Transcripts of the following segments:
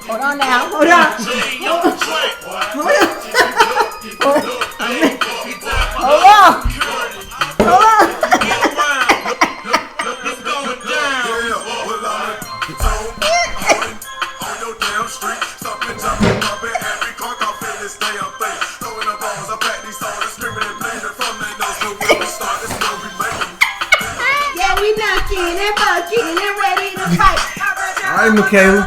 Hold on now. Hold on. Hold on. Hold on. Yeah, we knocking and bucking and ready to fight. All right, Michaela.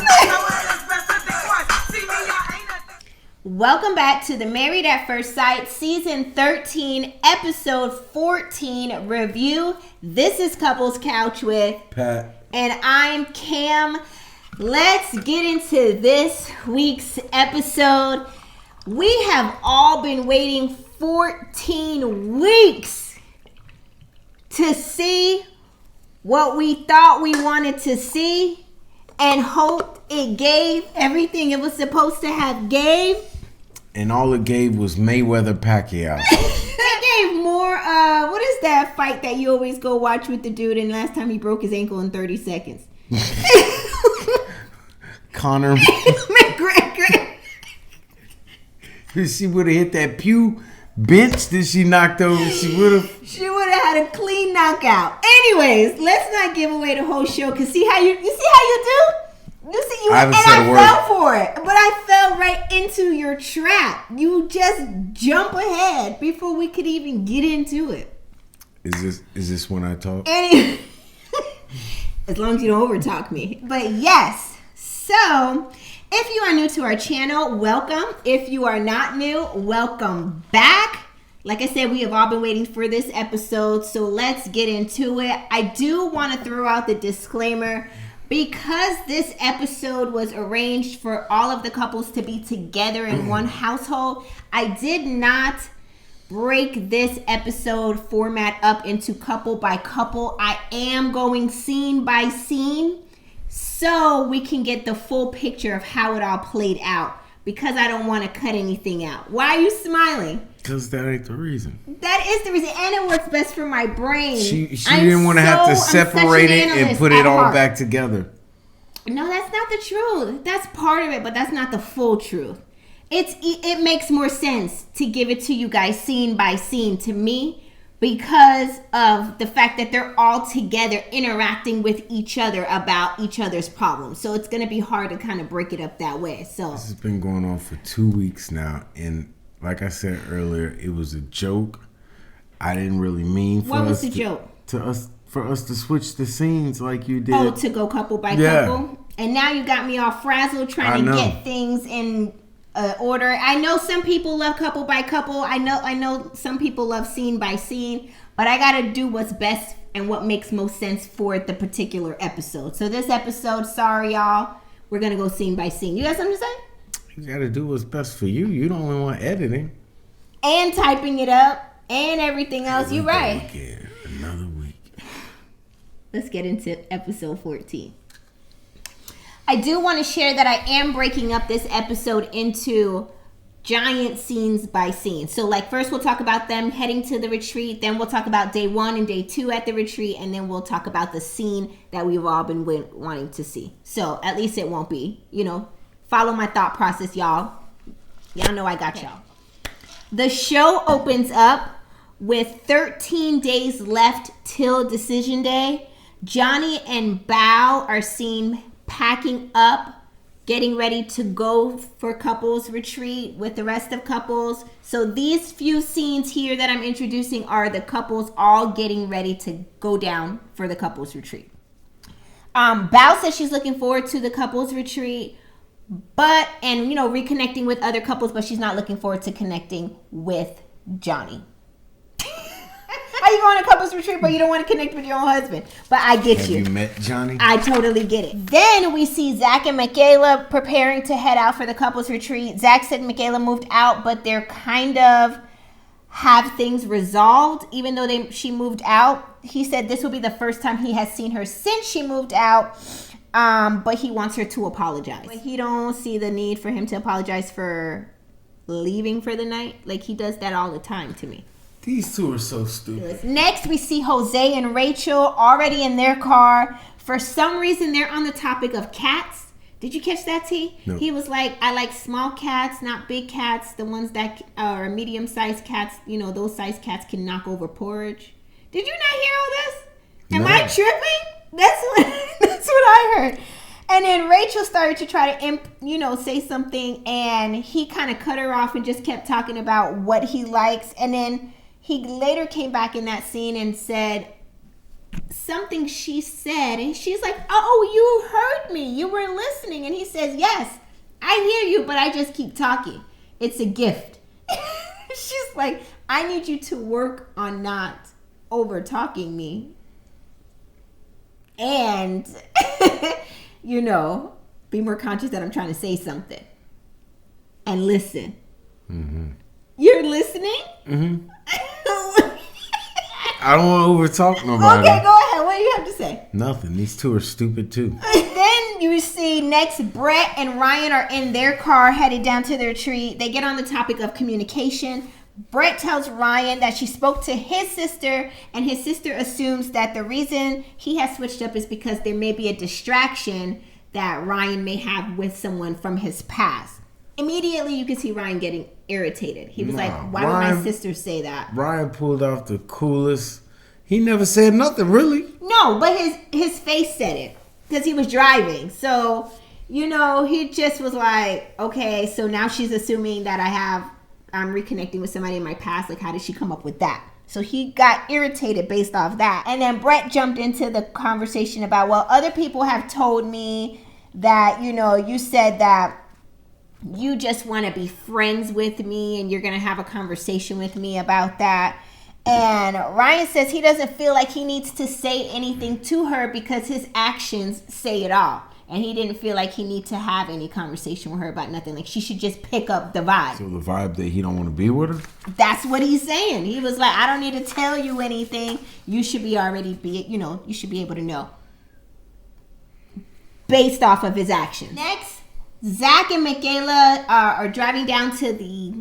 Welcome back to the Married at First Sight Season 13, Episode 14 review. This is Couples Couch with Pat. And I'm Cam. Let's get into this week's episode. We have all been waiting 14 weeks to see what we thought we wanted to see and hoped it gave everything it was supposed to have gave. And all it gave was Mayweather Pacquiao. It gave more, what is that fight that you always go watch with the dude and last time he broke his ankle in 30 seconds? Conor McGregor. If she would have hit that pew bench that she knocked over, she would have had a clean knockout. Anyways, let's not give away the whole show, because see how you see how you do? You see, you, and I fell for it, but I fell right into your trap. You just jump ahead before we could even get into it. Is this when I talk? As long as you don't overtalk me. But yes, so if you are new to our channel, welcome. If you are not new, welcome back. Like I said, we have all been waiting for this episode, so let's get into it. I do want to throw out the disclaimer. Because this episode was arranged for all of the couples to be together in one household, I did not break this episode format up into couple by couple. I am going scene by scene so we can get the full picture of how it all played out, because I don't want to cut anything out. Why are you smiling? Because that ain't the reason. That is the reason, and it works best for my brain. She didn't want to have to separate it and put it all back together. No, that's not the truth. That's part of it, but that's not the full truth. It makes more sense to give it to you guys scene by scene to me, because of the fact that they're all together interacting with each other about each other's problems. So it's going to be hard to kind of break it up that way. So this has been going on for 2 weeks now, and like I said earlier, it was a joke. I didn't really mean for what was the joke? For us to switch the scenes like you did. Oh, to go couple by couple? And now you got me all frazzled trying to get things in order. I know some people love couple by couple. I know some people love scene by scene. But I got to do what's best and what makes most sense for the particular episode. So this episode, sorry y'all, we're going to go scene by scene. You got something to say? You got to do what's best for you. You don't only want editing. And typing it up and everything else. You're right. Again, another week. Let's get into episode 14. I do want to share that I am breaking up this episode into giant scenes by scene. So like first we'll talk about them heading to the retreat. Then we'll talk about day 1 and day 2 at the retreat. And then we'll talk about the scene that we've all been wanting to see. So at least it won't be, follow my thought process, y'all. Y'all know I got y'all. The show opens up with 13 days left till decision day. Johnny and Bao are seen packing up, getting ready to go for couples retreat with the rest of couples. So these few scenes here that I'm introducing are the couples all getting ready to go down for the couples retreat. Bao says she's looking forward to the couples retreat, and reconnecting with other couples, but she's not looking forward to connecting with Johnny. How you going to couples retreat, but you don't want to connect with your own husband? But I get you. Have you met Johnny? I totally get it. Then we see Zach and Michaela preparing to head out for the couples retreat. Zach said Michaela moved out, but they're kind of have things resolved, even though she moved out. He said this will be the first time he has seen her since she moved out, but he wants her to apologize. But he don't see the need for him to apologize for leaving for the night. Like, he does that all the time to me. These two are so stupid. Next, we see Jose and Rachel already in their car, for some reason, they're on the topic of cats. Did you catch that, T? No. He was like, I like small cats, not big cats. The ones that are medium-sized cats, those size cats can knock over porridge. Did you not hear all this? Am I tripping? That's what I heard. And then Rachel started to try to, say something, and he kind of cut her off and just kept talking about what he likes. And then he later came back in that scene and said something she said, and she's like, oh, you heard me. You were listening. And he says, yes, I hear you, but I just keep talking. It's a gift. She's like, I need you to work on not over talking me. And, be more conscious that I'm trying to say something. And listen. Mm-hmm. You're listening? Mm-hmm. I don't want to overtalk nobody. Okay, go ahead. What do you have to say? Nothing. These two are stupid too. Then you see next, Brett and Ryan are in their car headed down to their tree. They get on the topic of communication. Brett tells Ryan that she spoke to his sister, and his sister assumes that the reason he has switched up is because there may be a distraction that Ryan may have with someone from his past. Immediately, you can see Ryan getting irritated. He was like, why would my sister say that? Ryan pulled off the coolest. He never said nothing, really. No, but his face said it because he was driving. So, he just was like, okay, so now she's assuming that I'm reconnecting with somebody in my past. Like, how did she come up with that? So he got irritated based off that. And then Brett jumped into the conversation about, well, other people have told me that, you said that you just want to be friends with me and you're going to have a conversation with me about that. And Ryan says he doesn't feel like he needs to say anything to her because his actions say it all. And he didn't feel like he needed to have any conversation with her about nothing. Like, she should just pick up the vibe. So the vibe that he don't want to be with her? That's what he's saying. He was like, I don't need to tell you anything. You should be you should be able to know. Based off of his actions. Next, Zach and Michaela are driving down to the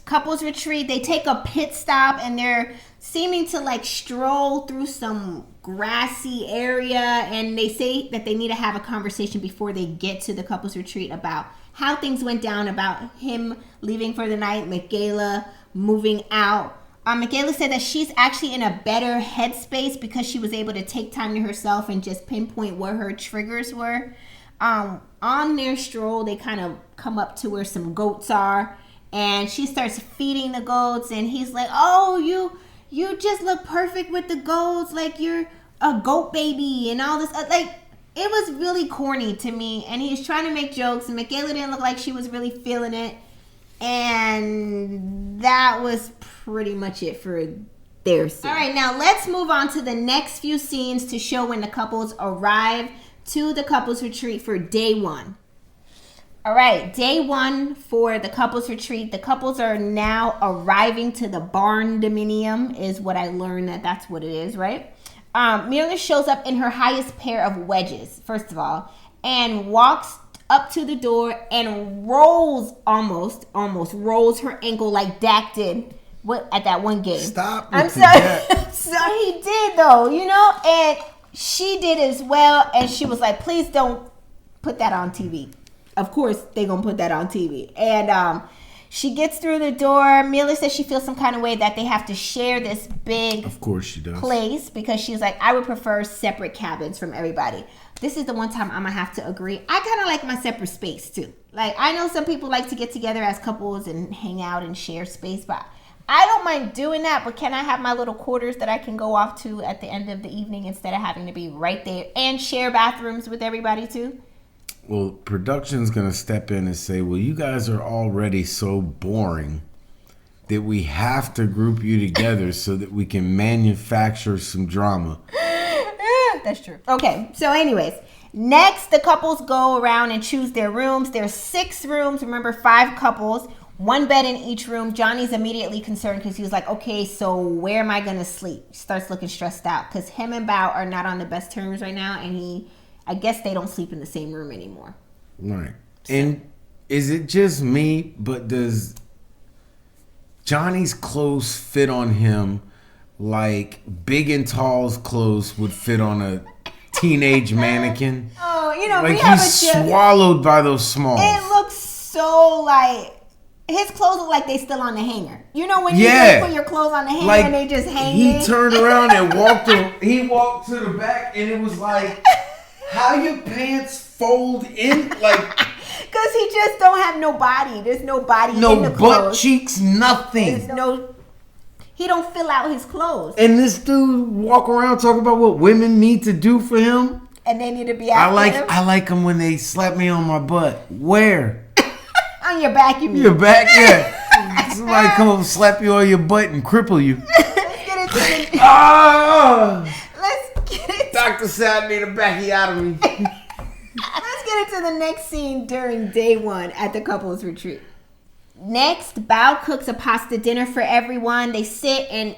couples retreat. They take a pit stop and they're seeming to stroll through some grassy area, and they say that they need to have a conversation before they get to the couples retreat about how things went down, about him leaving for the night, Michaela moving out. Michaela said that she's actually in a better headspace because she was able to take time to herself and just pinpoint where her triggers were. On their stroll, they kind of come up to where some goats are, and she starts feeding the goats, and he's like, oh, you just look perfect with the goats, like you're a goat baby and all this. It was really corny to me, and he's trying to make jokes, and Michaela didn't look like she was really feeling it, and that was pretty much it for their scene. All right, now let's move on to the next few scenes to show when the couples arrive to the couples retreat for day one. All right, day one for the couples retreat. The couples are now arriving to the barn dominium, is what I learned that's what it is, right? Michaela shows up in her highest pair of wedges, first of all, and walks up to the door and almost rolls her ankle like Dak did at that one game. Stop. I'm sorry. So he did though, and she did as well, and she was like, please don't put that on TV. Of course, they're going to put that on TV. And she gets through the door. Michaela says she feels some kind of way that they have to share this big of course she does. Place because she's like, I would prefer separate cabins from everybody. This is the one time I'm going to have to agree. I kind of like my separate space, too. I know some people like to get together as couples and hang out and share space, but I don't mind doing that, but can I have my little quarters that I can go off to at the end of the evening instead of having to be right there and share bathrooms with everybody too? Well, production's going to step in and say, well, you guys are already so boring that we have to group you together so that we can manufacture some drama. That's true. Okay, so anyways, next the couples go around and choose their rooms. There's 6 rooms. Remember, 5 couples. 1 bed in each room. Johnny's immediately concerned because he was like, okay, so where am I going to sleep? He starts looking stressed out because him and Bao are not on the best terms right now, and I guess they don't sleep in the same room anymore. Right. So. And is it just me, but does Johnny's clothes fit on him like Big and Tall's clothes would fit on a teenage mannequin. Oh, you know, Like we have he's a gif. swallowed by those smalls. It looks so like his clothes look like they still on the hanger. You know when you just put your clothes on the hanger and they just hang. He turned around and walked. He walked to the back, and it was like, how your pants fold in like. Because he just don't have no body. There's no body in the No butt clothes. cheeks, nothing. There's no. He don't fill out his clothes. And this dude walk around talking about what women need to do for him. And they need to be after him. I like them when they slap me on my butt. Where? On your back, you mean? Your back, yeah. Somebody come slap you on your butt and cripple you. Let's get into the. Let's get into. Doctor said I need a backiotomy. Let's get into the next scene during day 1 at the couples retreat. Next, Bao cooks a pasta dinner for everyone. They sit and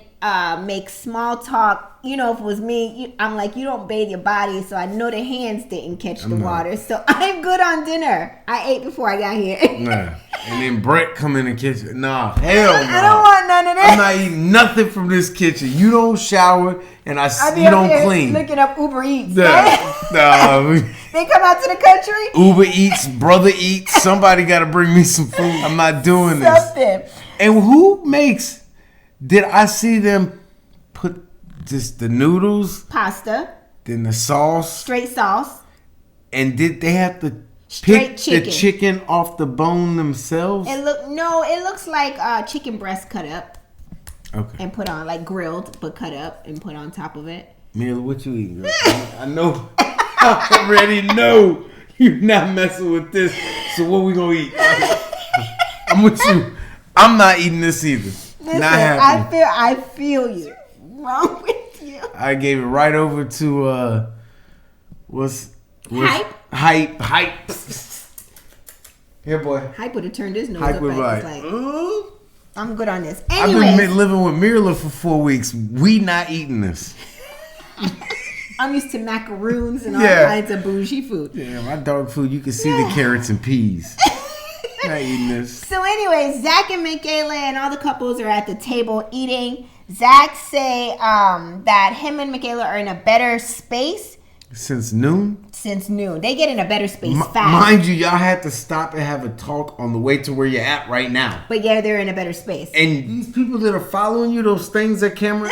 make small talk. You know, if it was me, I'm like, you don't bathe your body, so I know the hands didn't catch the water. So I'm good on dinner. I ate before I got here. Nah. And then Brett come in the kitchen. Nah, hell no. I don't want none of that. I'm not eating nothing from this kitchen. You don't shower and you don't clean. Looking up Uber Eats. Nah. They come out to the country. Uber Eats, Brother Eats. Somebody got to bring me some food. I'm not doing this. Something. And who makes? Did I see them put just the noodles, Pasta, then the sauce, straight sauce, and did they have to straight pick the chicken off the bone themselves? It looks like chicken breast cut up. Okay. And put on, like grilled, but cut up and put on top of it. Michaela, what you eating? Girl? I know. I already know you're not messing with this. So what we gonna eat? I'm with you. I'm not eating this either. Listen, not happy. I feel you. Wrong with you. I gave it right over to what's Hype. Here, boy. Hype would have turned his nose Hype up. was Like, I'm good on this. Anyways, I've been living with Michaela for 4 weeks. We not eating this. I'm used to macaroons and all kinds of bougie food. Yeah, my dog food, you can see the carrots and peas. Not eating this. So anyways, Zach and Michaela and all the couples are at the table eating. Zach say that him and Michaela are in a better space. Since noon? Since noon. They get in a better space fast. Mind you, y'all had to stop and have a talk on the way to where you're at right now. But yeah, they're in a better space. And these people that are following you, those things that camera,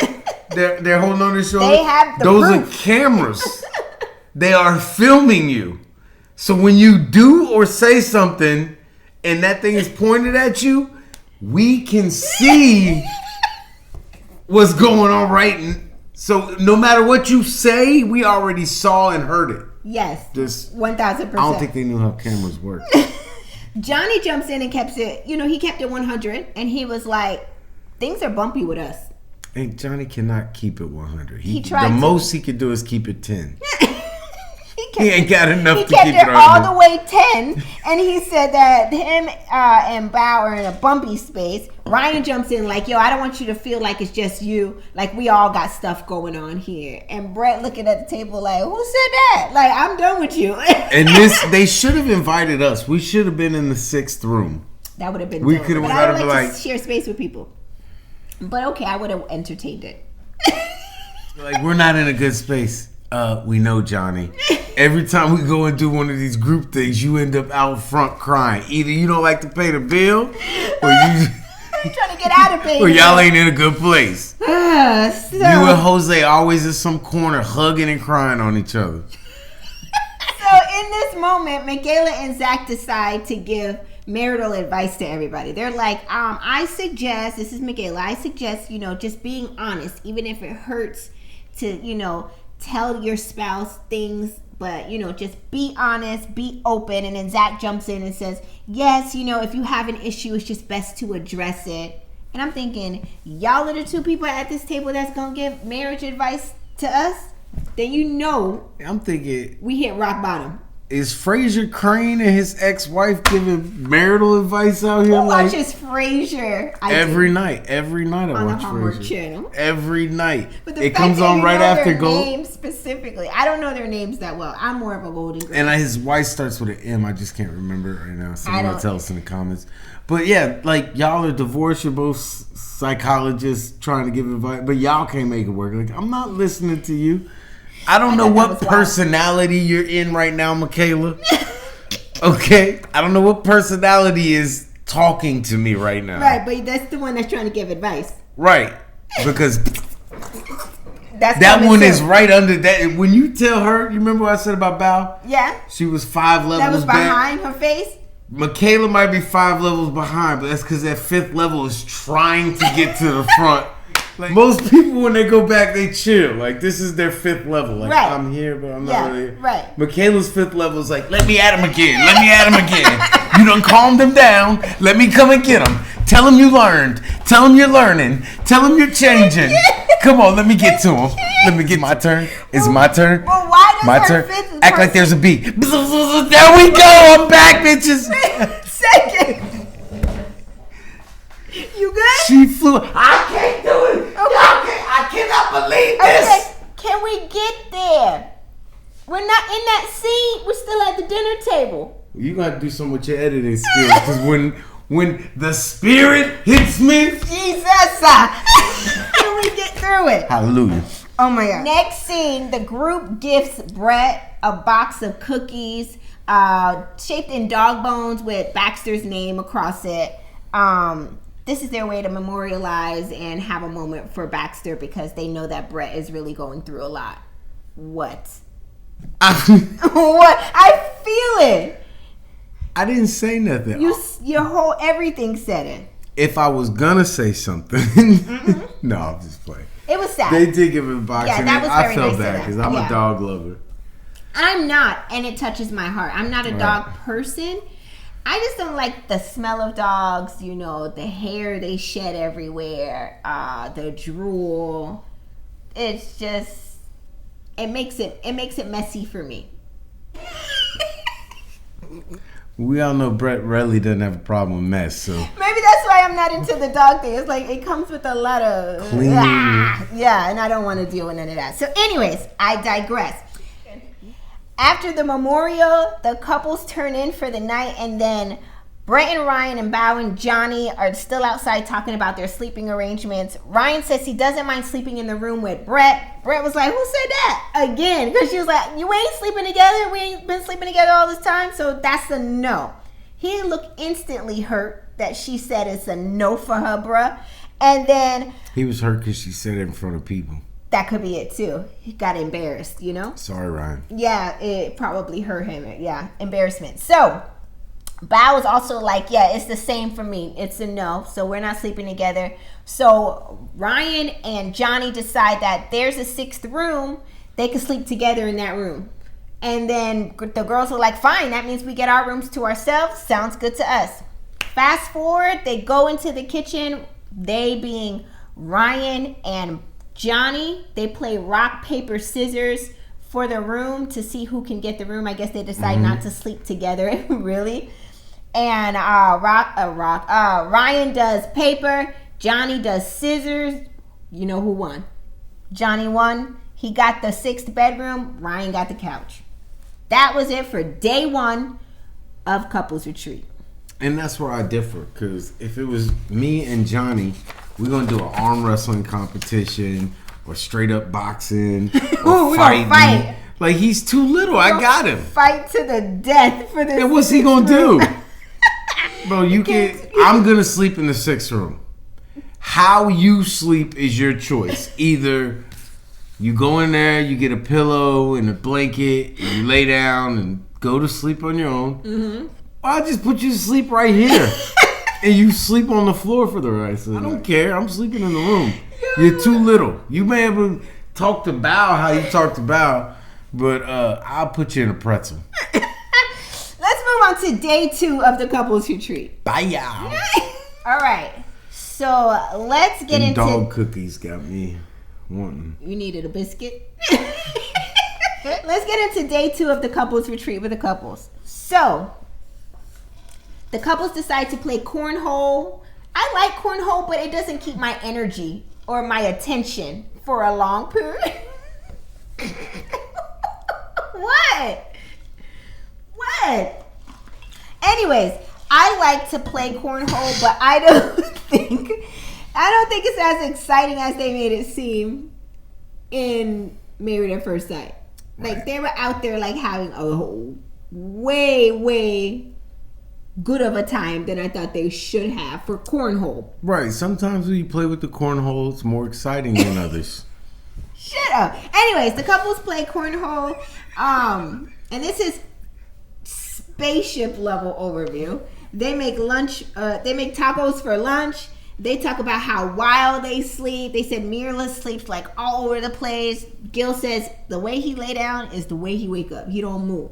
they're holding on their shoulder. They have the Those proof. are cameras. They are filming you. So when you do or say something and that thing is pointed at you, we can see what's going on right. So no matter what you say, we already saw and heard it. Yes. Just 1,000%. I don't think they knew how cameras work. Johnny jumps in and kept it, he kept it 100. And he was like, things are bumpy with us. Hey, Johnny cannot keep it 100. He tried the to. most he could do is keep it 10. He ain't got enough to keep it kept it all 100. the way 10. And he said that him and Bao are in a bumpy space. Ryan jumps in like, yo, I don't want you to feel like it's just you. Like, we all got stuff going on here. And Brett looking at the table like, who said that? Like, I'm done with you. And they should have invited us. We should have been in the 6th room. That would have been We dope. could have But I would been like like to share space with people. But okay, I would have entertained it. Like, we're not in a good space. We know, Johnny. Every time we go and do one of these group things, you end up out front crying. Either you don't like to pay the bill, or you trying to get out of it. or y'all ain't in a good place. So, You and Jose always in some corner hugging and crying on each other. So in this moment, Michaela and Zach decide to give marital advice to everybody. They're like, I suggest, this is Michaela, I suggest, just being honest, even if it hurts to, tell your spouse things, but, just be honest, be open. And then Zach jumps in and says, yes, if you have an issue, it's just best to address it. And I'm thinking, y'all are the two people at this table that's going to give marriage advice to us? Then I'm thinking, we hit rock bottom. is Fraser Crane and his ex-wife giving marital advice out here? Who watches Frasier? Every night I on watch the Hallmark Frasier. Channel. Every night. But the It fact comes that on you right know after their Gold. names specifically. I don't know their names that well. I'm more of a Golden Girl. And his wife starts with an M. I just can't remember it right now. Someone will don't- tell us in the comments. But yeah, like, y'all are divorced. You're both psychologists trying to give advice, but y'all can't make it work. Like, I'm not listening to you. I don't know what was wild. personality you're in right now, Michaela. Okay? I don't know what personality is talking to me right now. Right, but that's the one that's trying to give advice. Right. Because That's that coming one soon. is right under that. When you tell her, you remember what I said about Bao? Yeah. She was 5 levels That was back. behind her face. Michaela might be 5 levels behind, but that's because that 5th level is trying to get to the front. Like, most people, when they go back, they chill. Like, this is their 5th level. Like, Right. I'm here, but I'm Yeah, not really. right. Michaela's 5th level is like, let me at him again. Let me at him again. You done calmed them down. Let me come and get them. Tell them you learned. Tell them you're learning. Tell them you're changing. Come on, let me get to him. Let me get my turn. Is it my turn? Well, why does My her turn. fifth Act like there's a beat. There we go. I'm back, bitches. Second. You good? She flew. I can't do it. Okay. I cannot believe this. Okay, can we get there? We're not in that scene. We're still at the dinner table. You gotta do some with your editing skills, because when the spirit hits me, Jesus! Can we get through it? hallelujah. Oh my God. Next scene, the group gifts Brett a box of cookies shaped in dog bones with Baxter's name across it. This is their way to memorialize and have a moment for Baxter because they know that Brett is really going through a lot. What? What? I feel it. I didn't say nothing. Your whole everything said it. If I was gonna say something, no, I'm just playing. It was sad. They did give it a box, Yeah, and that was I very felt nice of bad them. because I'm Yeah. a dog lover. I'm not, and it touches my heart. I'm not a Right. dog person. I just don't like the smell of dogs, you know, the hair they shed everywhere, the drool. It's just it makes it messy for me. We all know Brett really doesn't have a problem with mess, so Maybe that's why I'm not into the dog thing. It's like it comes with a lot of Clean. yeah, and I don't want to deal with none of that. So anyways, I digress. After the memorial, the couples turn in for the night, and then Brett and Ryan and Bao and Johnny are still outside talking about their sleeping arrangements. Ryan says he doesn't mind sleeping in the room with Brett. Brett was like, who said that? Again, because she was like, you ain't sleeping together. We ain't been sleeping together all this time. So that's a no. He looked instantly hurt that she said it's a no for her, bruh. And then he was hurt because she said it in front of people. that could be it too. He got embarrassed, you know? Sorry, Ryan. Yeah, it probably hurt him. Yeah, embarrassment. So Bao is also like, yeah, it's the same for me. It's a no. So we're not sleeping together. So Ryan and Johnny decide that there's a 6th room. They can sleep together in that room. And then the girls are like, fine, that means we get our rooms to ourselves. Sounds good to us. Fast forward, they go into the kitchen. They being Ryan and Johnny, they play rock, paper, scissors for the room to see who can get the room. I guess they decide not to sleep together, really. And Ryan does paper, Johnny does scissors. You know who won? Johnny won. He got the 6th bedroom. Ryan got the couch. That was it for day 1 of couples retreat. And that's where I differ, because if it was me and Johnny, we're gonna do an arm wrestling competition or straight up boxing or We're gonna fighting. fight. Like, he's too little. I got him. Fight to the death for this. And what's he gonna do? Bro, I'm gonna sleep in the 6th room. How you sleep is your choice. Either you go in there, you get a pillow and a blanket, and you lay down and go to sleep on your own. Or I just put you to sleep right here. And you sleep on the floor for the rest of the night. I don't care. I'm sleeping in the room. You're too little. You may have talked to Bao how you talked to Bao, but I'll put you in a pretzel. Let's move on to day 2 of the couples retreat. Bye, y'all. All right. So let's get into. Dog cookies got me wanting. You needed a biscuit. Let's get into day 2 of the couples retreat with the couples. So the couples decide to play cornhole. I like cornhole, but it doesn't keep my energy or my attention for a long period. What? Anyways, I like to play cornhole, but I don't think it's as exciting as they made it seem in Married at First Sight. Like, Right. they were out there, like, having a way, way good of a time than I thought they should have for cornhole. Right. Sometimes when you play with the cornhole, it's more exciting than others. Shut up. Anyways, the couples play cornhole. And this is spaceship level overview. They make lunch. They make tacos for lunch. They talk about how wild they sleep. They said Mirla sleeps like all over the place. Gil says the way he lay down is the way he wake up. He don't move.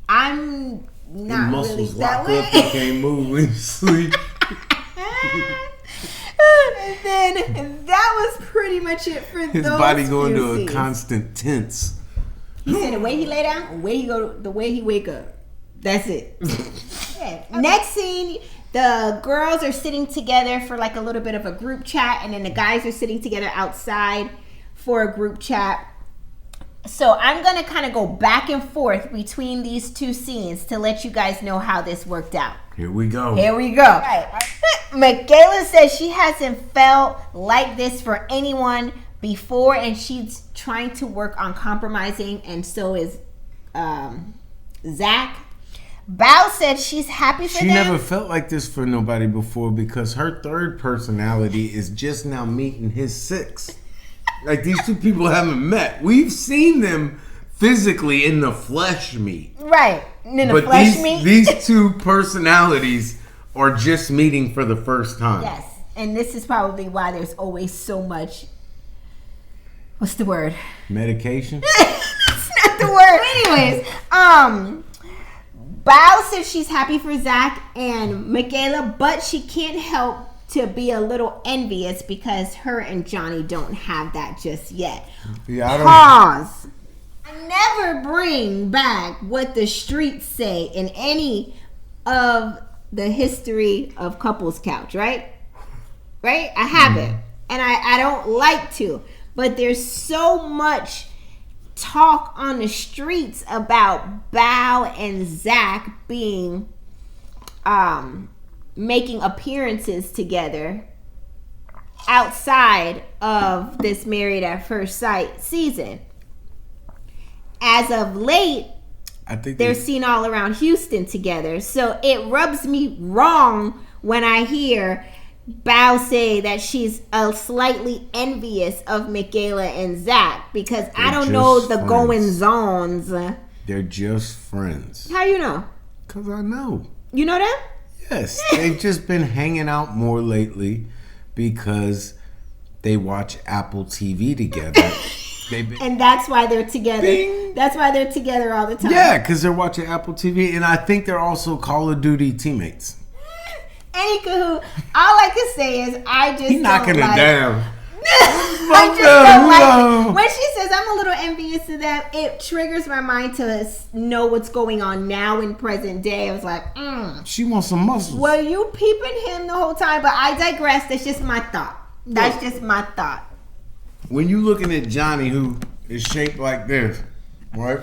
I'm not really that way. Up, you can't move when you sleep. And then that was pretty much it for His those body going few to a scenes. constant tense. He said the way he lay down, the way he wake up. That's it. Yeah. Next scene, the girls are sitting together for like a little bit of a group chat, and then the guys are sitting together outside for a group chat. So I'm going to kind of go back and forth between these two scenes to let you guys know how this worked out. Here we go. Here we go. Right. Michaela says she hasn't felt like this for anyone before, and she's trying to work on compromising, and so is Zach. Bao said she's happy for She them. never felt like this for nobody before because her third personality is just now meeting his sixth. Like, these two people haven't met. We've seen them physically in the flesh meet. Right. And then the But flesh meat. these two personalities are just meeting for the first time. Yes. And this is probably why there's always so much. What's the word? Medication? That's not the word. Anyways, Bao says she's happy for Zach and Michaela, but she can't help to be a little envious because her and Johnny don't have that just yet. Yeah, I don't. Pause. I never bring back what the streets say in any of the history of Couples Couch, right? Right? I haven't. And I don't like to. But there's so much talk on the streets about Bao and Zach being making appearances together outside of this Married at First Sight season. As of late, I think they're seen all around Houston together. So it rubs me wrong when I hear Bao say that she's slightly envious of Michaela and Zach because I don't know the goings-ons. They're just friends. How you know? Because I know. You know them? Yes, they've just been hanging out more lately because they watch Apple TV together. And that's why they're together. Bing. That's why they're together all the time. Yeah, because they're watching Apple TV, and I think they're also Call of Duty teammates. Anywho, all I can say is I just He's knocking don't it down. I just don't like it. When she says I'm a little envious of them, it triggers my mind to know what's going on now in present day. I was like, She wants some muscles. Well, you peeping him the whole time, but I digress. That's just my thought. That's just my thought. When you looking at Johnny, who is shaped like this, right?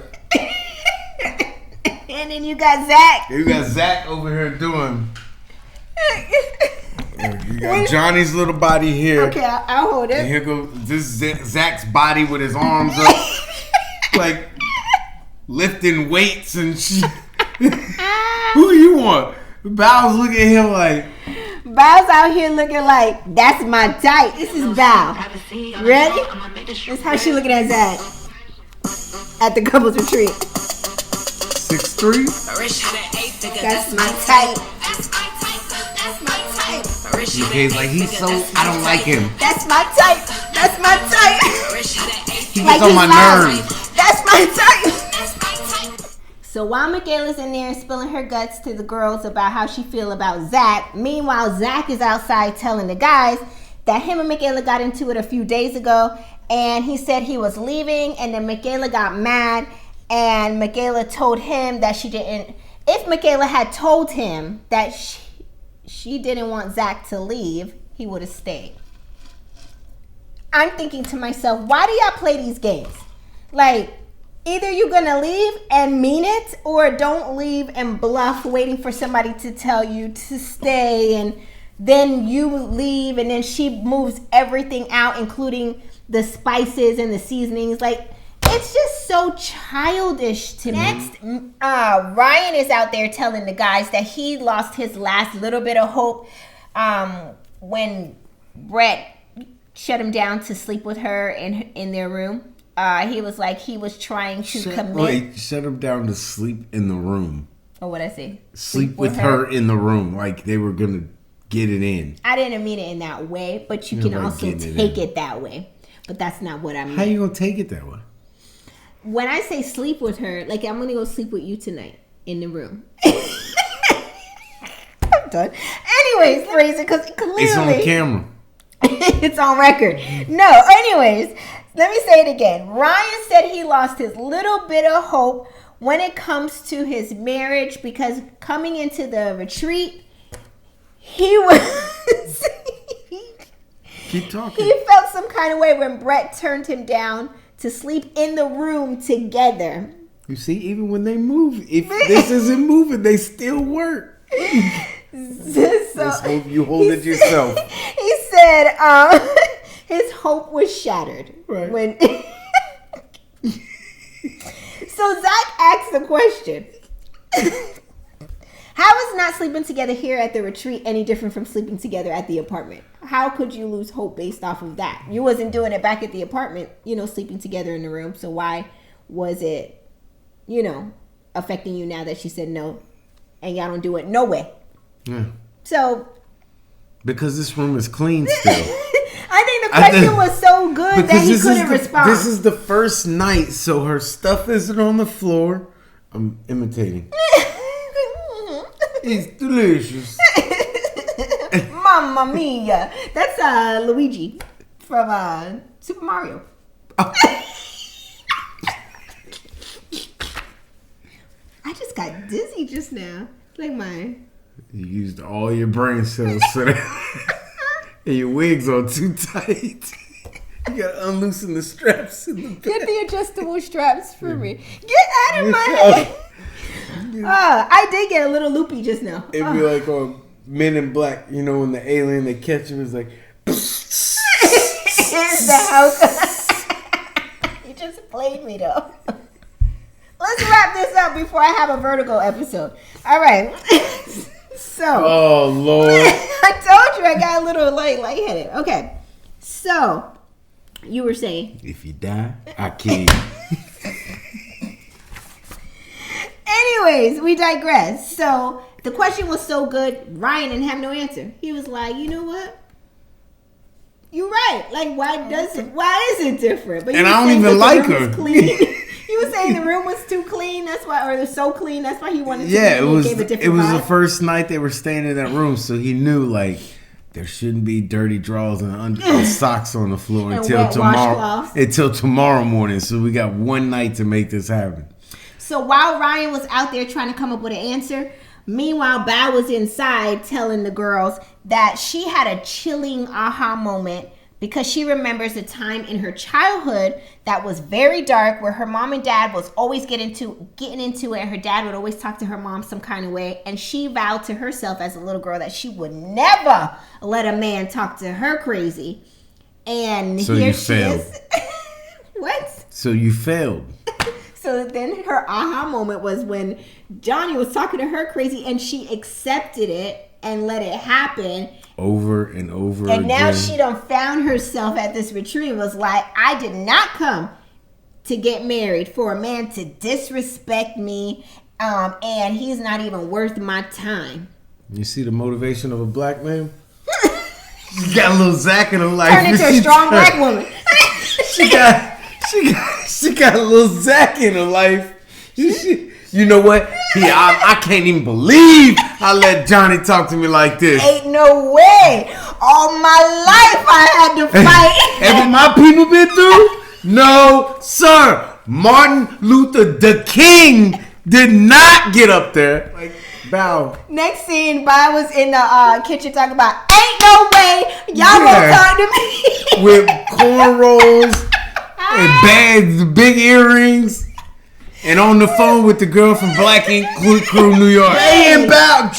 And then you got Zach. You got Zach over here doing. You got Johnny's little body here. Okay, I'll hold And it. here goes this Zach's body with his arms up, like lifting weights and shit. Who you want? Bao's looking at him like. Bao's out here looking like, that's my type. This is Bao. Ready? That's how she looking at Zach at the couples retreat. 6'3". That's my type. He's like, he's so, I don't like him. That's my type. That's my type. He Like gets on he's my loud. nerves. That's my type. So while Michaela's in there spilling her guts to the girls about how she feel about Zach, meanwhile Zach is outside telling the guys that him and Michaela got into it a few days ago, and he said he was leaving, and then Michaela got mad, and Michaela told him that she didn't. If Michaela had told him that she didn't want Zach to leave, he would have stayed. I'm thinking to myself, why do y'all play these games? Like, either you're gonna leave and mean it, or don't leave and bluff waiting for somebody to tell you to stay, and then you leave and then she moves everything out, including the spices and the seasonings. Like, it's just so childish to me. Next, Ryan is out there telling the guys that he lost his last little bit of hope when Brett shut him down to sleep with her in their room. He was like, he was trying to commit. Wait, shut him down to sleep in the room. Oh, what'd I say? Sleep with her in the room. Like they were going to get it in. I didn't mean it in that way, but you can also take it that way. But that's not what I mean. How you going to take it that way? When I say sleep with her, like I'm going to go sleep with you tonight in the room. I'm done. Anyways, Fraser, because clearly... It's on camera. It's on record. No, anyways, let me say it again. Ryan said he lost his little bit of hope when it comes to his marriage because coming into the retreat, he was... Keep talking. He felt some kind of way when Brett turned him down to sleep in the room together. You see, even when they move, if this isn't moving, they still work. So you hold it yourself. He said his hope was shattered. Right. When so Zach asked the question, how is not sleeping together here at the retreat any different from sleeping together at the apartment? How could you lose hope based off of that? You wasn't doing it back at the apartment, sleeping together in the room. So why was it, affecting you now that she said no and y'all don't do it no way? Yeah. So. Because this room is clean still. I think the question was so good that he couldn't respond. This is the first night, so her stuff isn't on the floor. I'm imitating. It's delicious. Mamma mia. That's Luigi from Super Mario. Oh. I just got dizzy just now. Like my... You used all your brain cells so that and your wig's on too tight. You gotta unloosen the straps in the back. Get the adjustable straps for me. Get out of my head. I did get a little loopy just now. It'd be like on Men in Black, when the alien they catch him is like It's the house. You just played me though. Let's wrap this up before I have a vertigo episode. All right. So. Oh Lord. I told you I got a little lightheaded. Okay. So, you were saying. If you die, I kill you. Anyways, we digress. So, the question was so good, Ryan didn't have no answer. He was like, you know what? You're right. Like, why is it different? But and I don't even like her. He was saying the room was too clean. That's why, or it was so clean. That's why he wanted to. Yeah, it was. Gave a different It was vibe. the first night they were staying in that room, so he knew there shouldn't be dirty drawers and socks on the floor until tomorrow. Until tomorrow morning. So we got one night to make this happen. So while Ryan was out there trying to come up with an answer, meanwhile Bao was inside telling the girls that she had a chilling aha moment. Because she remembers a time in her childhood that was very dark where her mom and dad was always getting into it, and her dad would always talk to her mom some kind of way. And she vowed to herself as a little girl that she would never let a man talk to her crazy. And so here you she failed. is. What? So you failed. So then her aha moment was when Johnny was talking to her crazy and she accepted it and let it happen. Over and over again. And now she done found herself at this retreat and was like, I did not come to get married for a man to disrespect me, and he's not even worth my time. You see the motivation of a black man? She got a little Zach in her life. Turn into a strong black woman. She got a little Zach in her life. You know what? I can't even believe I let Johnny talk to me like this. Ain't no way. All my life I had to fight. Have my people been through? No, sir. Martin Luther the King did not get up there. Like, bow. Next scene, Bob was in the kitchen talking about, ain't no way y'all gonna talk to me. With cornrows and big earrings. And on the phone with the girl from Black Ink Crew, New York. Hey, and Bow.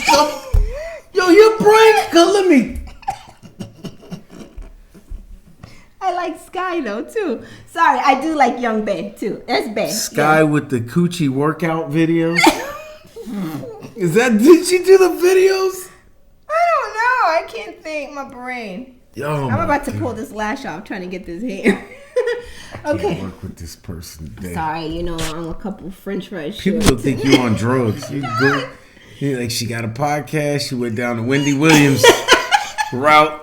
Yo, your brain, let me. I like Sky though too. Sorry, I do like Young Bae too. That's Bae. Sky with the coochie workout videos. Did she do the videos? I don't know. I can't think. My brain. I'm about to pull this lash off trying to get this hair. Okay. I can't work with this person today. Sorry, I'm a couple French fries. People will think you on drugs. You go, like she got a podcast. She went down to Wendy Williams route.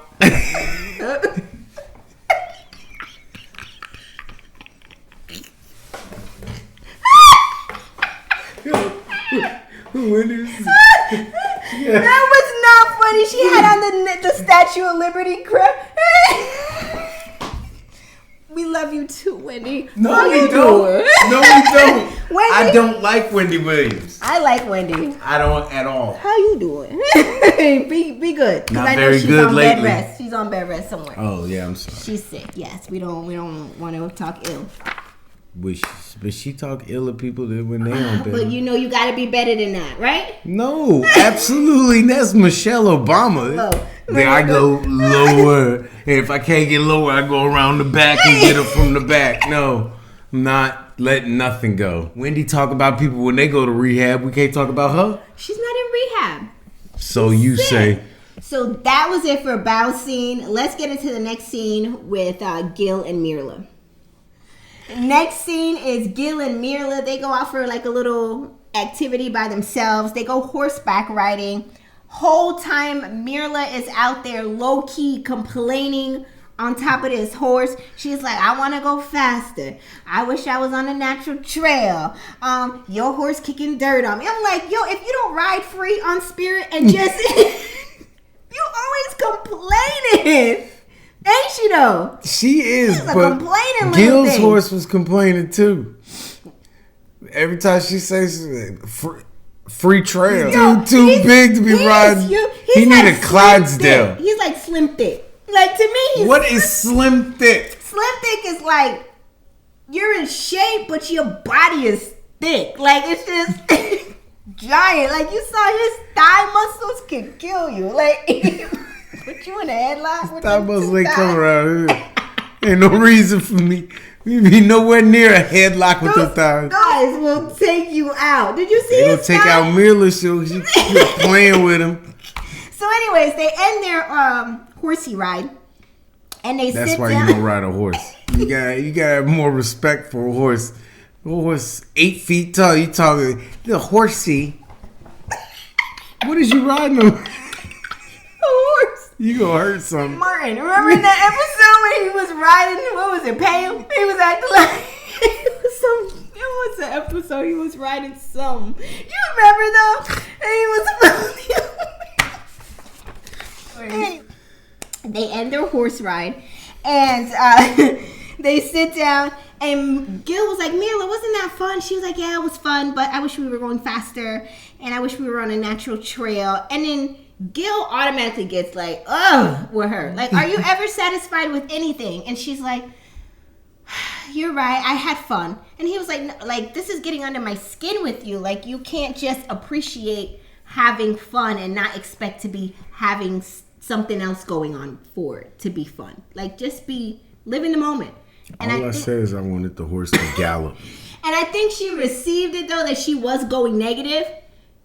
That was not funny. She had on the Statue of Liberty crap. We love you too, Wendy. No, we don't. No, we don't. Wendy? I don't like Wendy Williams. I like Wendy. I don't at all. How you doing? be good. Not I know very she's good on lately. Bed rest. She's on bed rest somewhere. Oh yeah, I'm sorry. She's sick. Yes, we don't want to talk ill. But she talk ill of people that when they on bed. But you gotta be better than that, right? No, absolutely. That's Michelle Obama. Then I go lower. And if I can't get lower, I go around the back and get her from the back. No, I'm not letting nothing go. Wendy talk about people when they go to rehab. We can't talk about her. She's not in rehab. So you say. So that was it for Bao scene. Let's get into the next scene with Gil and Mirla. Next scene is Gil and Mirla. They go out for like a little activity by themselves. They go horseback riding. Whole time Mirla is out there low-key complaining on top of this horse. She's like, I want to go faster. I wish I was on a natural trail. Your horse kicking dirt on me. I'm like, yo, if you don't ride free on Spirit and just... you always complaining. Ain't she though? She is, She's but Gil's horse was complaining too. Every time she says free trail, too big to be riding. He need a Clydesdale. He's like Slim Thick. Like to me, what is Slim Thick? Slim Thick is like you're in shape, but your body is thick. Like it's just giant. Like you saw his thigh muscles can kill you. Like. Put you in a headlock. Thigh muscles ain't come around here. Ain't no reason for me. We be nowhere near a headlock with the thighs. Guys will take you out. Did you see? They'll take out Mirla. She playing with him. So, anyways, they end their horsey ride, and they That's sit why down. you don't ride a horse. You gotta have more respect for a horse. A horse 8 feet tall. You talking the horsey? What is you riding on? A horse. You gonna hurt something. Martin, remember in that episode when he was riding, what was it, Pam? He was acting like it was the episode he was riding some. Do you remember though? And he was they end their horse ride and they sit down and Gil was like, Mirla, wasn't that fun? She was like, yeah, it was fun, but I wish we were going faster and I wish we were on a natural trail. And then Gil automatically gets like, ugh, with her. Like, are you ever satisfied with anything? And she's like, you're right, I had fun. And he was like, no, like, this is getting under my skin with you. Like, you can't just appreciate having fun and not expect to be having something else going on for it to be fun. Like, just live in the moment. And All I said is I wanted the horse to gallop. And I think she received it, though, that she was going negative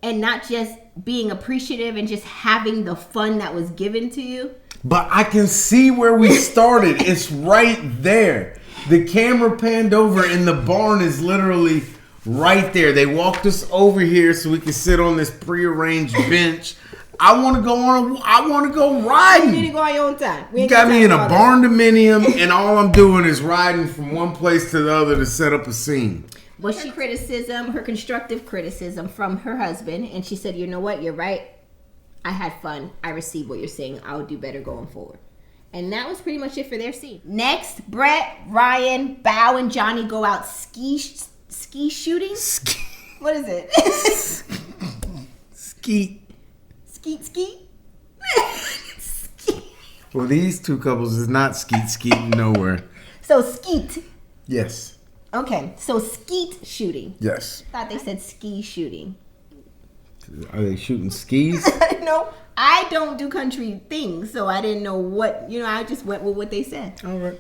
and not just being appreciative and just having the fun that was given to you. But I can see where we started. It's right there. The camera panned over and the barn is literally right there. They walked us over here so we could sit on this prearranged bench. I want to go riding. You need to go on your own time. You got me in a barn dominium and all I'm doing is riding from one place to the other to set up a scene. Well, her constructive criticism from her husband, and she said, you know what, you're right. I had fun. I received what you're saying. I would do better going forward. And that was pretty much it for their scene. Next, Brett, Ryan, Bao, and Johnny go out ski shooting. What is it? Skeet. Skeet? Well, these two couples is not Skeet nowhere. So Skeet. Yes. Okay, so Skeet shooting. Yes. I thought they said ski shooting. Are they shooting skis? No, I don't do country things, so I didn't know what, I just went with what they said. All right.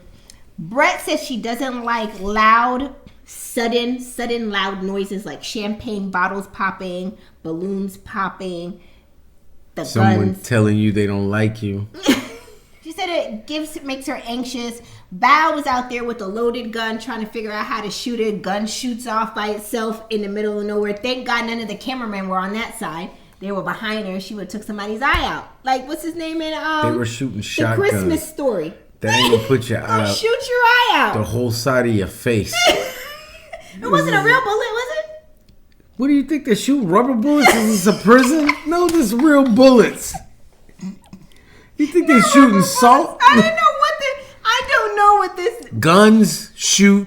Brett says she doesn't like loud, sudden loud noises like champagne bottles popping, balloons popping, someone guns. telling you they don't like you. She said it makes her anxious. Val was out there with a loaded gun trying to figure out how to shoot it. Gun shoots off by itself in the middle of nowhere. Thank God none of the cameramen were on that side. They were behind her. She would have took somebody's eye out. Like, what's his name in they were shooting shotguns. The Christmas Story. That ain't gonna put your eye out. Shoot your eye out. The whole side of your face. It wasn't a real bullet, was it? What do you think? They shoot rubber bullets? Is this a prison? No, this is real bullets. You think they're shooting salt? I don't know what this. Guns shoot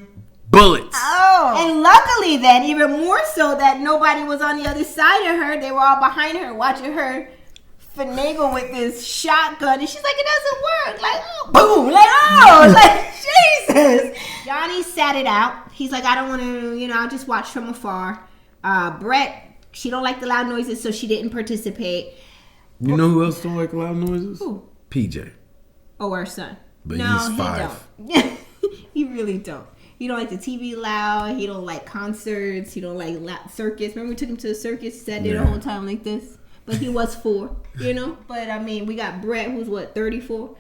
bullets. Oh. And luckily then, even more so that nobody was on the other side of her. They were all behind her watching her finagle with this shotgun. And she's like, it doesn't work. Like, oh, boom. Like, oh, like, Jesus. Johnny sat it out. He's like, I don't want to, I'll just watch from afar. Brett, she don't like the loud noises, so she didn't participate. You know who else don't like loud noises? Who? PJ. Oh, our son. But he's 5. He don't. He really don't. He don't like the TV loud. He don't like concerts. He don't like circus. Remember we took him to the circus? He sat there the whole time like this. But he was 4, But, I mean, we got Brett, who's, 34?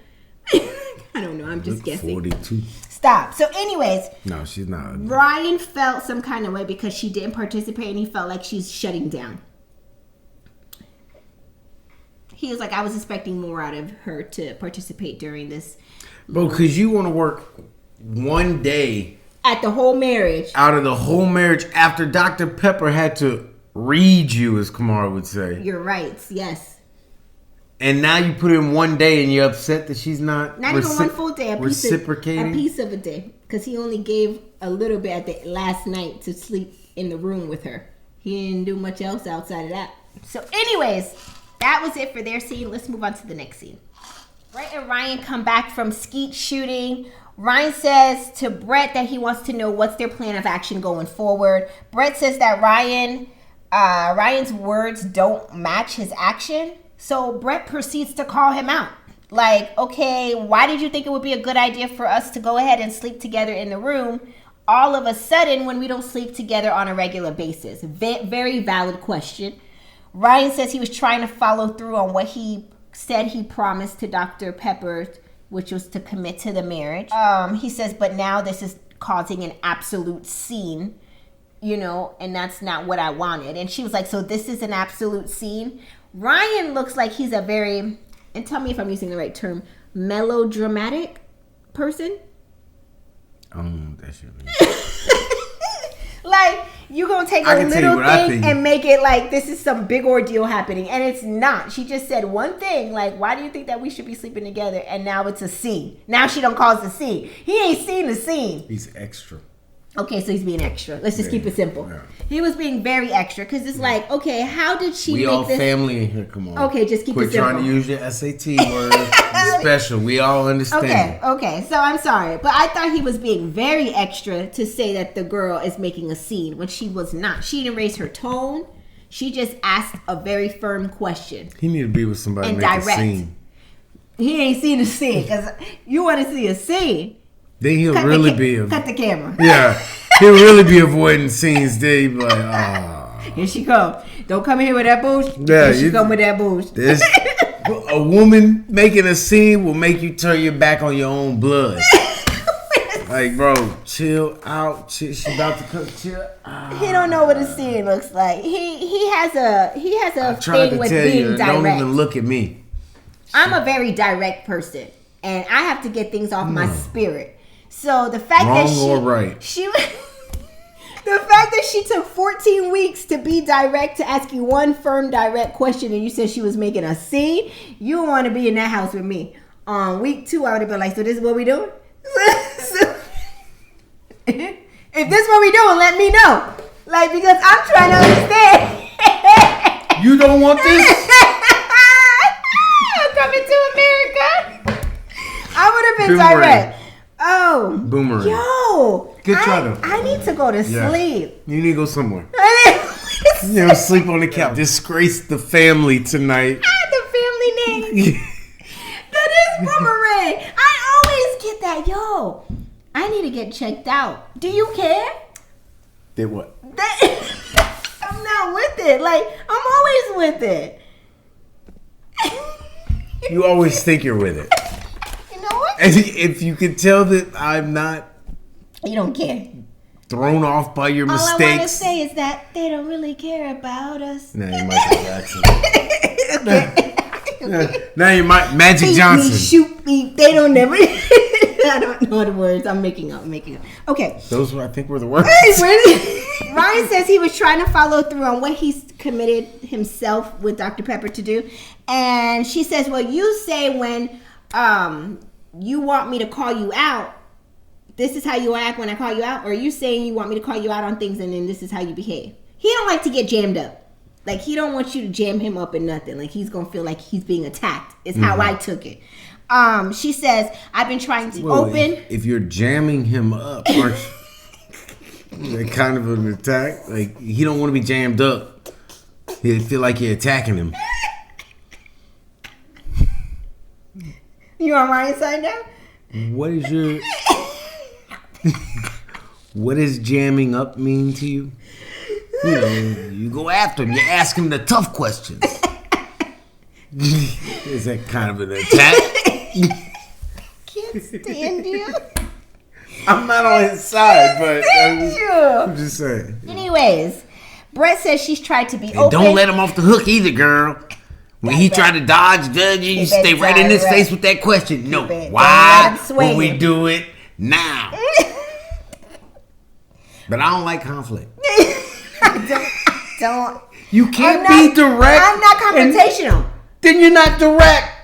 I don't know. I'm just guessing. 42. Stop. So, anyways. No, she's not. Ryan felt some kind of way because she didn't participate, and he felt like she's shutting down. He was like, I was expecting more out of her to participate during this. Bro, because you want to work one day. At the whole marriage. Out of the whole marriage after Dr. Pepper had to read you, as Kamara would say. You're right. Yes. And now you put in one day and you're upset that she's not even one full day. Reciprocating. A piece of a day. Because he only gave a little bit at the last night to sleep in the room with her. He didn't do much else outside of that. So anyways, that was it for their scene. Let's move on to the next scene. Brett and Ryan come back from Skeet shooting. Ryan says to Brett that he wants to know what's their plan of action going forward. Brett says that Ryan's words don't match his action. So Brett proceeds to call him out. Like, okay, why did you think it would be a good idea for us to go ahead and sleep together in the room all of a sudden when we don't sleep together on a regular basis? Very valid question. Ryan says he was trying to follow through on what he said he promised to Dr. Pepper, which was to commit to the marriage. He says, but now this is causing an absolute scene, and that's not what I wanted. And she was like, so this is an absolute scene? Ryan looks like he's a very, and tell me if I'm using the right term, melodramatic person. That should be. Like, you're going to take a little thing and make it like this is some big ordeal happening. And it's not. She just said one thing. Like, why do you think that we should be sleeping together? And now it's a scene. Now she don't call it a scene. He ain't seen the scene. He's extra. Okay, so he's being extra. Let's just keep it simple. Yeah. He was being very extra because it's like, okay, how did she make this? We all family in here, come on. Okay, just keep it simple. Quit trying to use your SAT word. Special. We all understand. Okay. So I'm sorry. But I thought he was being very extra to say that the girl is making a scene when she was not. She didn't raise her tone. She just asked a very firm question. He need to be with somebody and make direct. A scene. He ain't seen a scene because you want to see a scene. Then he'll really be... Cut the camera. Yeah. He'll really be avoiding scenes. Then he'll be like, ah. Here she come. Don't come here with that bullshit. Yeah. Here she come with that bullshit. A woman making a scene will make you turn your back on your own blood. Like, bro, chill out. She about to come. Chill out. He don't know what a scene looks like. He has a thing with being direct. Don't even look at me. I'm a very direct person. And I have to get things off my spirit. So the fact Wrong that or right. The fact that she took 14 weeks to be direct, to ask you one firm direct question, and you said she was making a scene, you don't want to be in that house with me. On week 2, I would have been like, so this is what we doing? If this is what we doing, let me know. Like, because I'm trying to understand. You don't want this? I'm coming to America. I would have been direct. Oh. Boomerang. Yo. Good try though. I need to go to sleep. You need to go somewhere. Sleep on the couch. Disgrace the family tonight. The family name. That is Boomerang. I always get that. Yo. I need to get checked out. Do you care? Did what? I'm not with it. Like, I'm always with it. You always think you're with it. You know what? And if you could tell that I'm not... You don't care. Thrown off by your mistakes. All I want to say is that they don't really care about us. Now you're Michael Jackson. Now you're Magic Johnson. Me, shoot me. They don't never... I don't know the words. I'm making up. Okay. Those were, I think, were the words. Ryan says he was trying to follow through on what he's committed himself with Dr. Pepper to do. And she says, well, you say when you want me to call you out, this is how you act when I call you out? Or are you saying you want me to call you out on things and then this is how you behave? He don't like to get jammed up. Like, he don't want you to jam him up in nothing. Like, he's going to feel like he's being attacked. Is how I took it. She says, I've been trying to open. If you're jamming him up, aren't you? Like kind of an attack. Like, he don't want to be jammed up. He feel like you're attacking him. You on Ryan's side now? What is your... What does jamming up mean to you? You know, you go after him. You ask him the tough questions. Is that kind of an attack? Can't stand you. I'm not on his side, but I'm just saying. Anyways, Brett says she's tried to be open. Don't let him off the hook either, girl. When he tried to dodge, you stay right in his face with that question. No, why would we do it now? But I don't like conflict. Don't. You can't be direct. I'm not confrontational. Then you're not direct.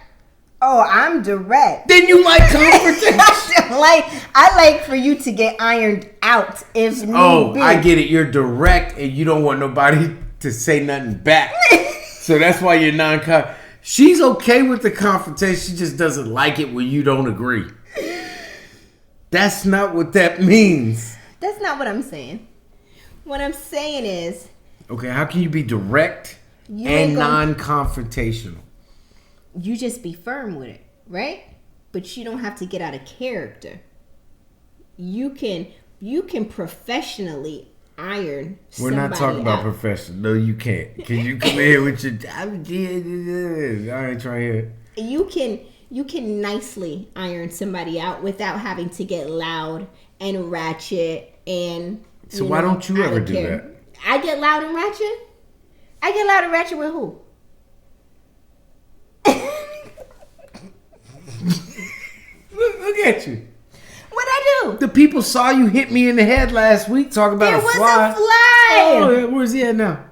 Oh, I'm direct. Then you like confrontation. I like for you to get ironed out if need be. I get it. You're direct and you don't want nobody to say nothing back. So that's why you're non-con. She's okay with the confrontation. She just doesn't like it when you don't agree. That's not what that means. That's not what I'm saying. What I'm saying is... Okay, how can you be direct and non-confrontational? You just be firm with it, right? But you don't have to get out of character. You can professionally iron somebody. We're not talking about professional. No, you can't. Can you come in here with your... I ain't trying to hear it. You can nicely iron somebody out without having to get loud and ratchet and... So why don't you ever do that? I get loud and ratchet? I get loud and ratchet with who? Look at you. What'd I do? The people saw you hit me in the head last week talking about a fly. There was a fly. Oh, where's he at now?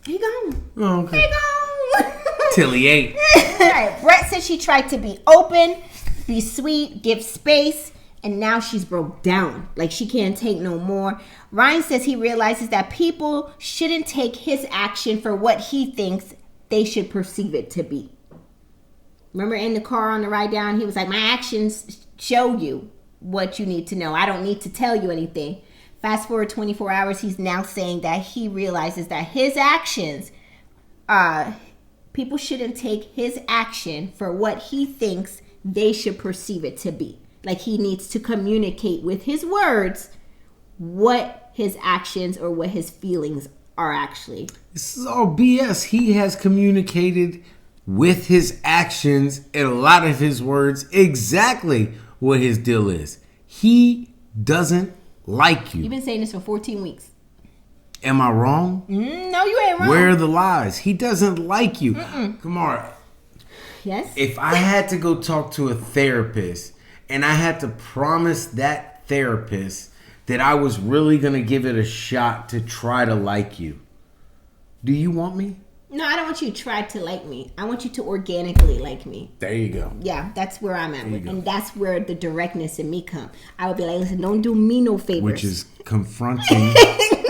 He gone. Oh, okay. He gone. Till he ate. All right. Brett said she tried to be open, be sweet, give space, and now she's broke down. Like she can't take no more. Ryan says he realizes that people shouldn't take his action for what he thinks they should perceive it to be. Remember in the car on the ride down, he was like, my actions show you what you need to know. I don't need to tell you anything. Fast forward 24 hours, he's now saying that he realizes that his actions, people shouldn't take his action for what he thinks they should perceive it to be. Like he needs to communicate with his words what his actions or what his feelings are actually. This is all BS. He has communicated with his actions and a lot of his words exactly what his deal is. He doesn't like you. You've been saying this for 14 weeks. Am I wrong? No, you ain't wrong. Where are the lies? He doesn't like you. Come on. Yes? If I had to go talk to a therapist and I had to promise that therapist that I was really going to give it a shot to try to like you, do you want me? No, I don't want you to try to like me. I want you to organically like me. There you go. Yeah, that's where I'm at with, and that's where the directness in me come. I would be like, listen, don't do me no favors. Which is confronting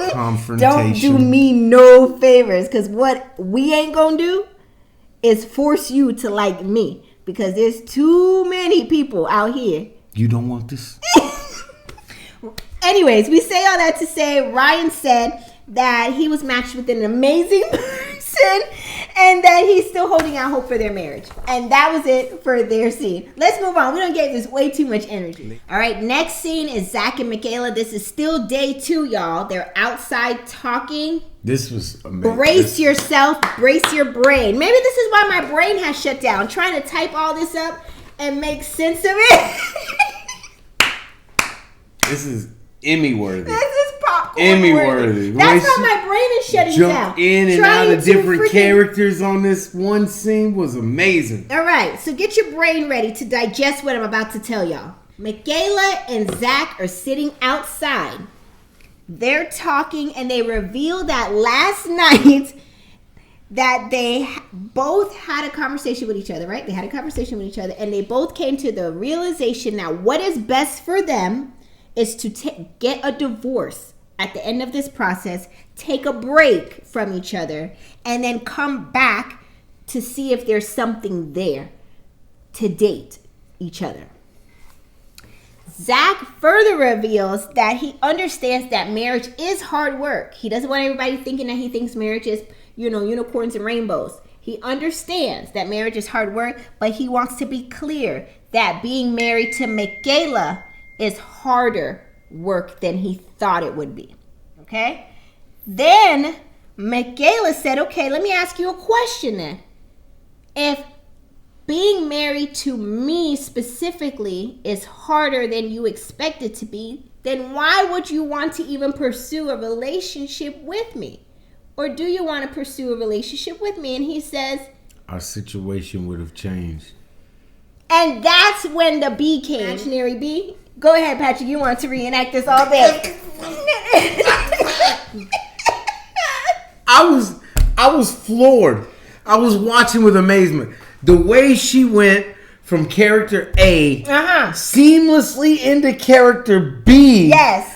confrontation. Don't do me no favors, because what we ain't gonna do is force you to like me, because there's too many people out here. You don't want this? Anyways, we say all that to say Ryan said that he was matched with an amazing person And that he's still holding out hope for their marriage. And that was it for their scene. Let's move on. We don't give this way too much energy. All right, next scene is Zach and Michaela. This is still day 2, y'all. They're outside talking. This was amazing. Brace yourself. Brace your brain. Maybe this is why my brain has shut down. Trying to type all this up and make sense of it. This is Emmy worthy. This is popcorn Emmy worthy. That's how my brain is shutting down. Jump in and out of different characters on this one scene was amazing. All right, so get your brain ready to digest what I'm about to tell y'all. Michaela and Zach are sitting outside. They're talking, and they reveal that last night that they both had a conversation with each other, right? They had a conversation with each other, and they both came to the realization that what is best for them is to get a divorce at the end of this process, take a break from each other, and then come back to see if there's something there to date each other. Zach further reveals that he understands that marriage is hard work. He doesn't want everybody thinking that he thinks marriage is, unicorns and rainbows. He understands that marriage is hard work, but he wants to be clear that being married to Michaela is harder work than he thought it would be. Okay? Then Michaela said, okay, let me ask you a question then. If being married to me specifically is harder than you expect it to be, then why would you want to even pursue a relationship with me? Or do you want to pursue a relationship with me? And he says, our situation would have changed. And that's when the bee came. Imaginary bee. Go ahead, Patrick. You want to reenact this all day. I was floored. I was watching with amazement. The way she went from character A seamlessly into character B. Yes.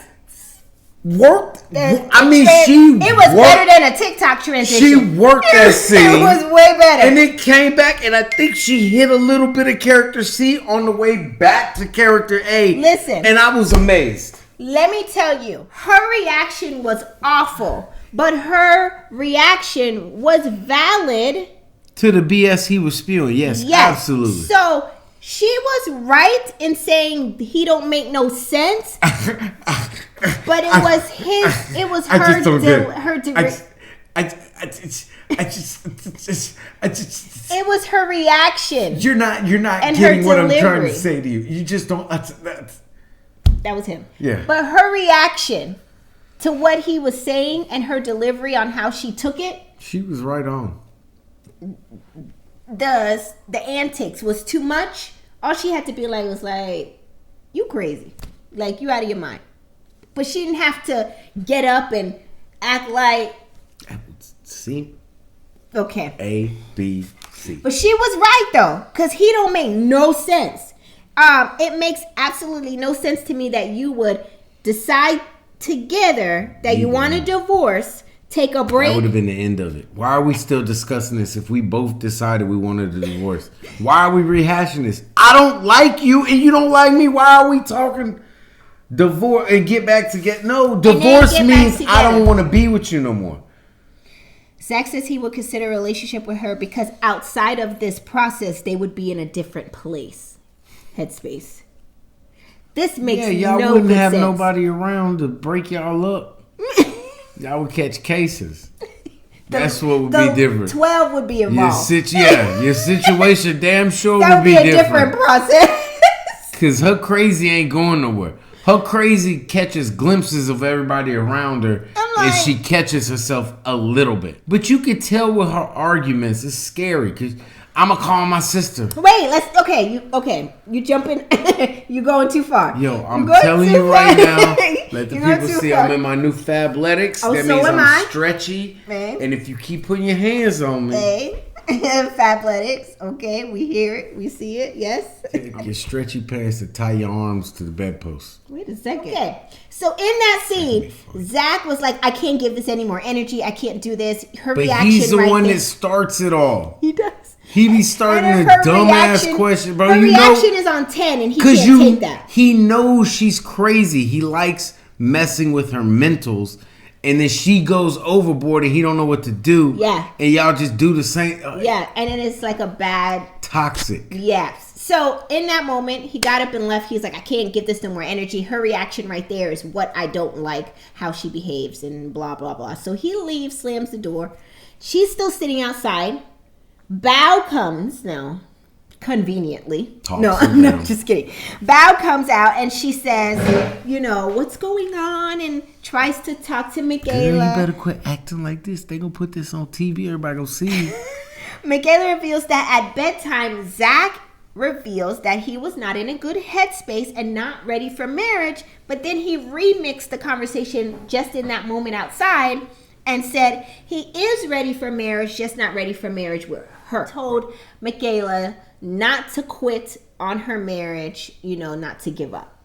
Worked. It was better than a TikTok transition. She worked that scene. It was way better. And it came back, and I think she hit a little bit of character C on the way back to character A. Listen. And I was amazed. Let me tell you, her reaction was awful, but her reaction was valid. To the BS he was spewing. Yes, absolutely. So she was right in saying he don't make no sense. But it was it was her reaction. You're not getting what I'm trying to say to you. You just don't. That was him. Yeah. But her reaction to what he was saying and her delivery on how she took it. She was right on. The antics was too much. All she had to be like was like, you crazy. Like, you out of your mind. But she didn't have to get up and act like... C. Okay. A, B, C. But she was right, though. Because he don't make no sense. It makes absolutely no sense to me that you would decide together that you want a divorce, take a break. That would have been the end of it. Why are we still discussing this if we both decided we wanted a divorce? Why are we rehashing this? I don't like you and you don't like me. Why are we talking divorce and get back together? No, divorce means I don't want to be with you no more. Zach says he would consider a relationship with her because outside of this process, they would be in a different place. Headspace. This makes y'all no wouldn't have sense. Nobody around to break y'all up. Y'all would catch cases. That's what would be different. 12 would be involved. Your situation damn sure that would be different. That would be a different process. Because her crazy ain't going nowhere. Her crazy catches glimpses of everybody around her, and she catches herself a little bit. But you could tell with her arguments, it's scary because I'm gonna call my sister. Wait, you jumping, you going too far. Yo, I'm telling you right now, let the people see I'm in my new Fabletics. Oh, that so means am I'm stretchy. And if you keep putting your hands on me. Fabletics, okay, we hear it, we see it, yes. Get stretchy pants to tie your arms to the bedpost. Wait a second. Okay, so in that scene, Zach was like, I can't give this any more energy, I can't do this. Her reaction, he's the one that starts it all. He does. He be starting a dumbass question, bro. Her reaction is on 10 and he can't take that. He knows she's crazy. He likes messing with her mentals. and then she goes overboard and he don't know what to do. Yeah. And y'all just do the same. Yeah, and then it's like a bad... Toxic. Yes. So in that moment, he got up and left. He's like, I can't give this no more energy. Her reaction right there is what I don't like, how she behaves and blah, blah, blah. So he leaves, slams the door. She's still sitting outside. Bao comes now, conveniently. No, just kidding. Bao comes out and she says, what's going on? And tries to talk to Michaela. Girl, you better quit acting like this. They gonna put this on TV. Everybody gonna see you. Michaela reveals that at bedtime, Zach reveals that he was not in a good headspace and not ready for marriage, but then he remixed the conversation just in that moment outside and said he is ready for marriage, just not ready for marriage with her. Told Michaela not to quit on her marriage, not to give up.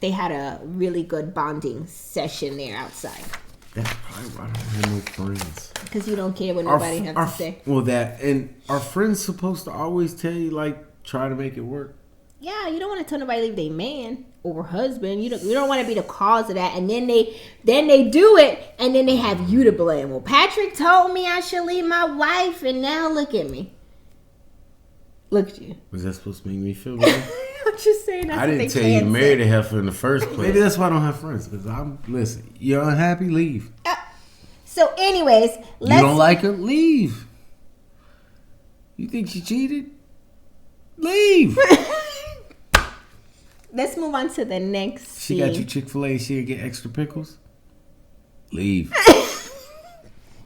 They had a really good bonding session there outside. That's probably why I don't have no friends. Because you don't care what nobody has to say. Well, and are friends supposed to always tell you, try to make it work? Yeah, you don't want to tell nobody to leave their man or husband. You don't want to be the cause of that. And then they do it, and then they have you to blame. Well, Patrick told me I should leave my wife, and now look at me. Look at you. Was that supposed to make me feel better? I'm just saying. I didn't tell you to marry the heifer in the first place. Maybe that's why I don't have friends. Because listen, you're unhappy, leave. So, anyways, you don't like her, leave. You think she cheated? Leave. Let's move on to the next scene. She got you Chick-fil-A, she'll get extra pickles? Leave.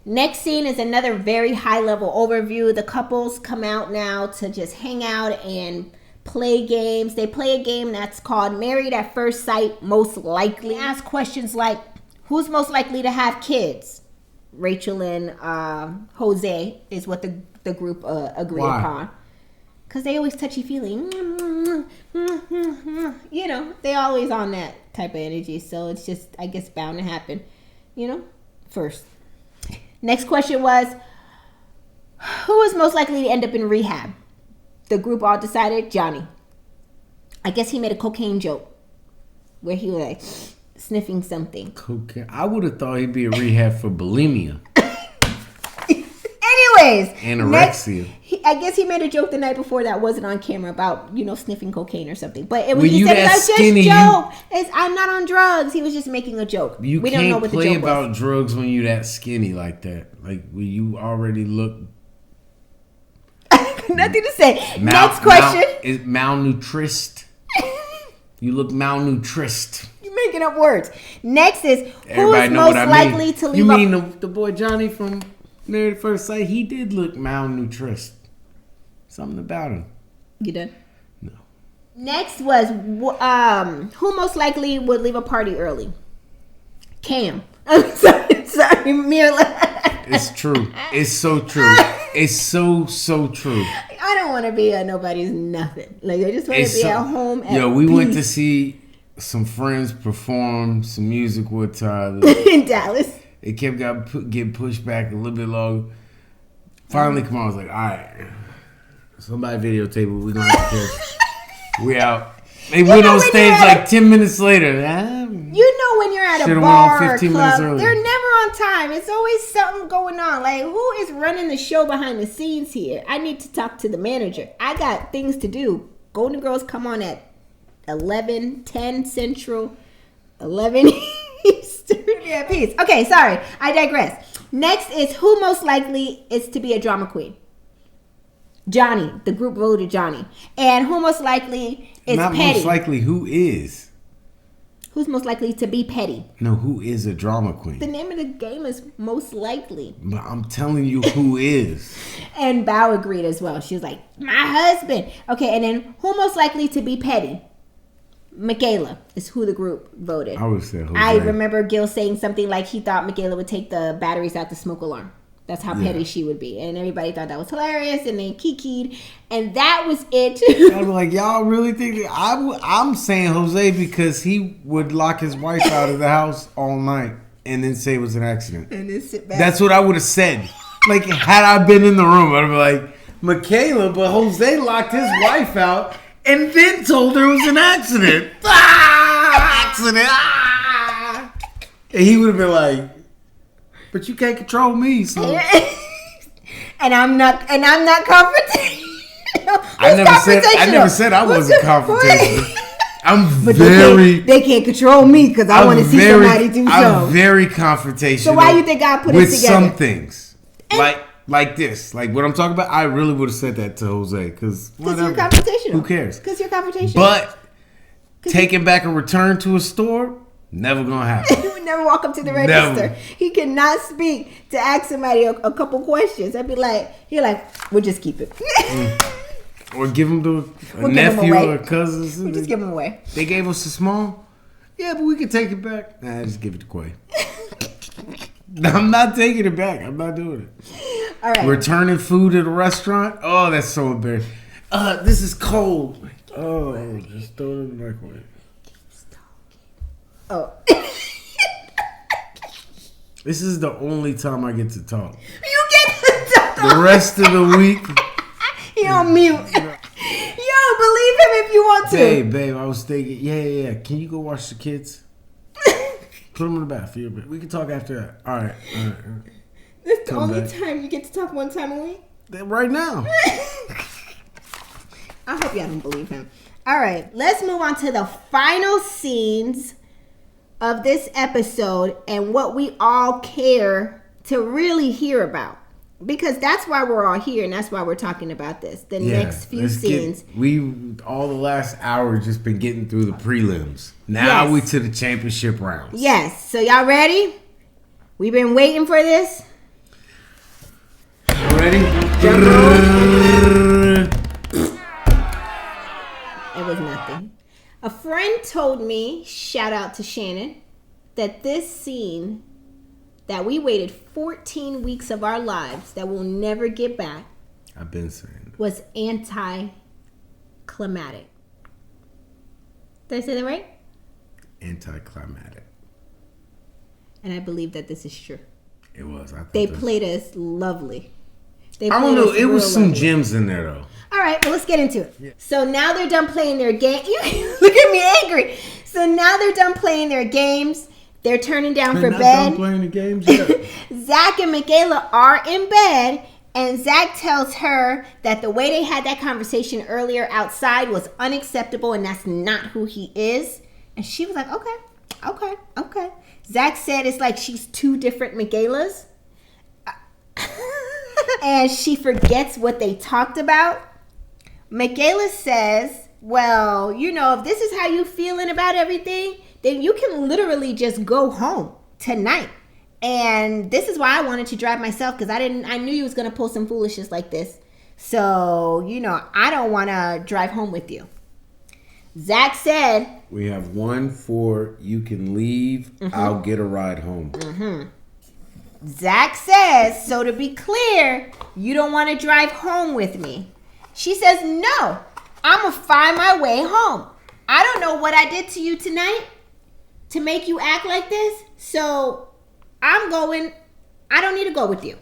Next scene is another very high-level overview. The couples come out now to just hang out and play games. They play a game that's called Married at First Sight, Most Likely. They ask questions like, who's most likely to have kids? Rachel and Jose is what the group agreed upon. Because they always touchy-feely. They always on that type of energy. So it's just, I guess, bound to happen. First. Next question was, who is most likely to end up in rehab? The group all decided Johnny. I guess he made a cocaine joke where he was like sniffing something. Cocaine? I would have thought he'd be in rehab for bulimia. Anyways. Anorexia. I guess he made a joke the night before that wasn't on camera about, sniffing cocaine or something. But it was, when he you said, that "It's just skinny, joke. I'm not on drugs." He was just making a joke. We don't can't know what the play joke about was. drugs when you that skinny like that. Like when you already look. Nothing to say. Next question. Is malnutrished. You look malnutrished. You're making up words. Next is, everybody who's know most what I likely mean. to leave You mean the boy Johnny from Married at First Sight? He did look malnutrished. Something about him. You done? No. Next was, who most likely would leave a party early? Cam. I'm sorry, Mila. It's true. It's so true. It's so true. I don't want to be at nobody's nothing. Like, I just want to be at home at we peace. went to see some friends perform some music with Tyler. In Dallas. It kept getting pushed back a little bit longer. Finally, come on. I was like, all right. Somebody videotape it. We're going to have to catch. We out. They went on stage like 10 minutes later. When you're at a bar or club, they're never on time. It's always something going on. Like, who is running the show behind the scenes here? I need to talk to the manager. I got things to do. Golden Girls come on at 11:10 Central, 11 Eastern. Yeah, peace. Okay, sorry. I digress. Next is, who most likely is to be a drama queen? Johnny. The group voted Johnny. And who most likely is Not petty? most likely, who is? Who's most likely to be petty? No, who is a drama queen? The name of the game is most likely. But I'm telling you who is. And Bao agreed as well. She was like, my husband. Okay, and then who most likely to be petty? Michaela is who the group voted. I would say Jose. I remember Gil saying something like he thought Michaela would take the batteries out the smoke alarm. That's how petty she would be. And everybody thought that was hilarious. And they kikied. And that was it. I was like, y'all really think that? I'm saying Jose because he would lock his wife out of the house all night and then say it was an accident. And then sit back. That's what I would have said. Like, had I been in the room, I'd be like, Michaela, but Jose locked his wife out and then told her it was an accident. Accident. And he would have been like, But you can't control me, so. and I'm not confrontational. I never said I wasn't confrontational. But they can't control me because I want to see somebody do so. I'm very confrontational. So why you think I put it together? With some things. Like this. Like what I'm talking about, I really would have said that to Jose. Because you're confrontational. Who cares? Because you're confrontational. But taking back a return to a store, never going to happen. He would never walk up to the register. Never. He cannot speak to ask somebody a couple questions. I'd be like, we'll just keep it. Or give them to a nephew or a cousin. We'll just give them away. They gave us a small. Yeah, but we can take it back. Nah, just give it to Quay. I'm not taking it back. I'm not doing it. All right. Returning food at a restaurant. Oh, that's so embarrassing. This is cold. Oh, just throw it in the microwave. Oh. This is the only time I get to talk. You get to talk. The rest of the week. He on mute. Yo, believe him if you want to. Babe, I was thinking, yeah. Can you go watch the kids? Put them in the bathroom. We can talk after that. All right. That's the only time you get to talk one time a week? Right now. I hope y'all don't believe him. All right, let's move on to the final scenes of this episode and what we all care to really hear about. Because that's why we're all here and that's why we're talking about this. The next few scenes. All the last hour just been getting through the prelims. Now we to the championship rounds. Yes. So y'all ready? We've been waiting for this. Ready? It was nothing. A friend told me, shout out to Shannon, that this scene that we waited 14 weeks of our lives that we'll never get back. I've been saying that. Was anticlimactic. Did I say that right? Anticlimactic. And I believe that this is true. It was. They played us lovely. I don't know. It was some gems in there, though. All right, well, let's get into it. Yeah. So now they're done playing their game. Look at me angry. So now they're done playing their games. They're turning down for bed. They're not done playing the games yet. Zach and Michaela are in bed, and Zach tells her that the way they had that conversation earlier outside was unacceptable, and that's not who he is. And she was like, okay. Zach said it's like she's two different Michaelas. And she forgets what they talked about. Michaela says, well, if this is how you feeling about everything, then you can literally just go home tonight. And this is why I wanted to drive myself, because I knew you was going to pull some foolishness like this. So, I don't want to drive home with you. Zach said, we have 1-4, you can leave, I'll get a ride home. Zach says, so to be clear, you don't want to drive home with me. She says, no, I'm going to find my way home. I don't know what I did to you tonight to make you act like this. So I don't need to go with you.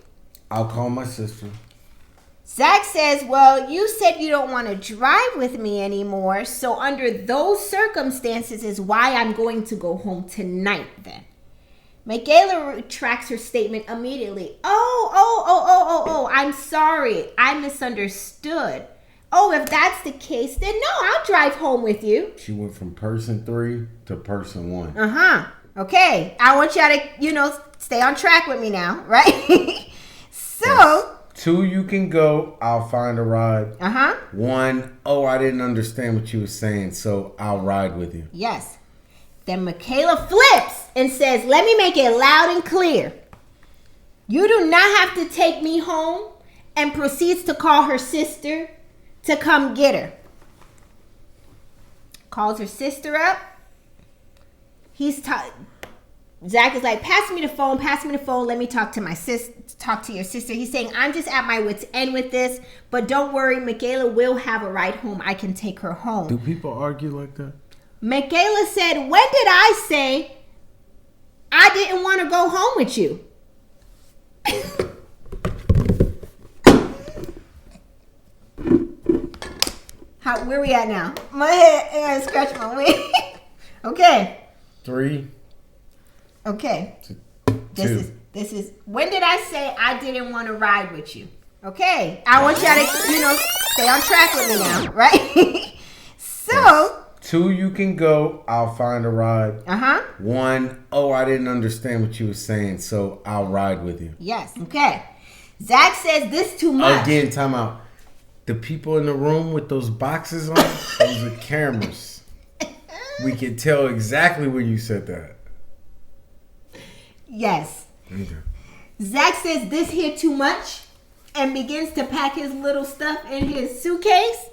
I'll call my sister. Zach says, well, you said you don't want to drive with me anymore. So under those circumstances is why I'm going to go home tonight then. Michaela retracts her statement immediately. Oh, I'm sorry. I misunderstood. Oh, if that's the case, then no, I'll drive home with you. She went from person 3 to person 1. Okay. I want y'all to, stay on track with me now, right? So. Yes. 2, you can go. I'll find a ride. 1, I didn't understand what you were saying, so I'll ride with you. Yes. Then Michaela flips and says, let me make it loud and clear. You do not have to take me home, and proceeds to call her sister to come get her. Calls her sister up. Zach is like, pass me the phone, let me talk to your sister. He's saying, I'm just at my wit's end with this, but don't worry, Michaela will have a ride home. I can take her home. Do people argue like that? Michaela said, when did I say I didn't want to go home with you? Where we at now? My head, I gotta scratch my wig. Okay. 3. Okay. 2. when did I say I didn't want to ride with you? Okay. I want y'all to, stay on track with me now, right? So. 2, you can go. I'll find a ride. 1, I didn't understand what you were saying, so I'll ride with you. Yes. Okay. Zach says this too much. Again, time out. The people in the room with those boxes on, those are cameras. We can tell exactly when you said that. Yes. Okay. Zach says this here too much and begins to pack his little stuff in his suitcase.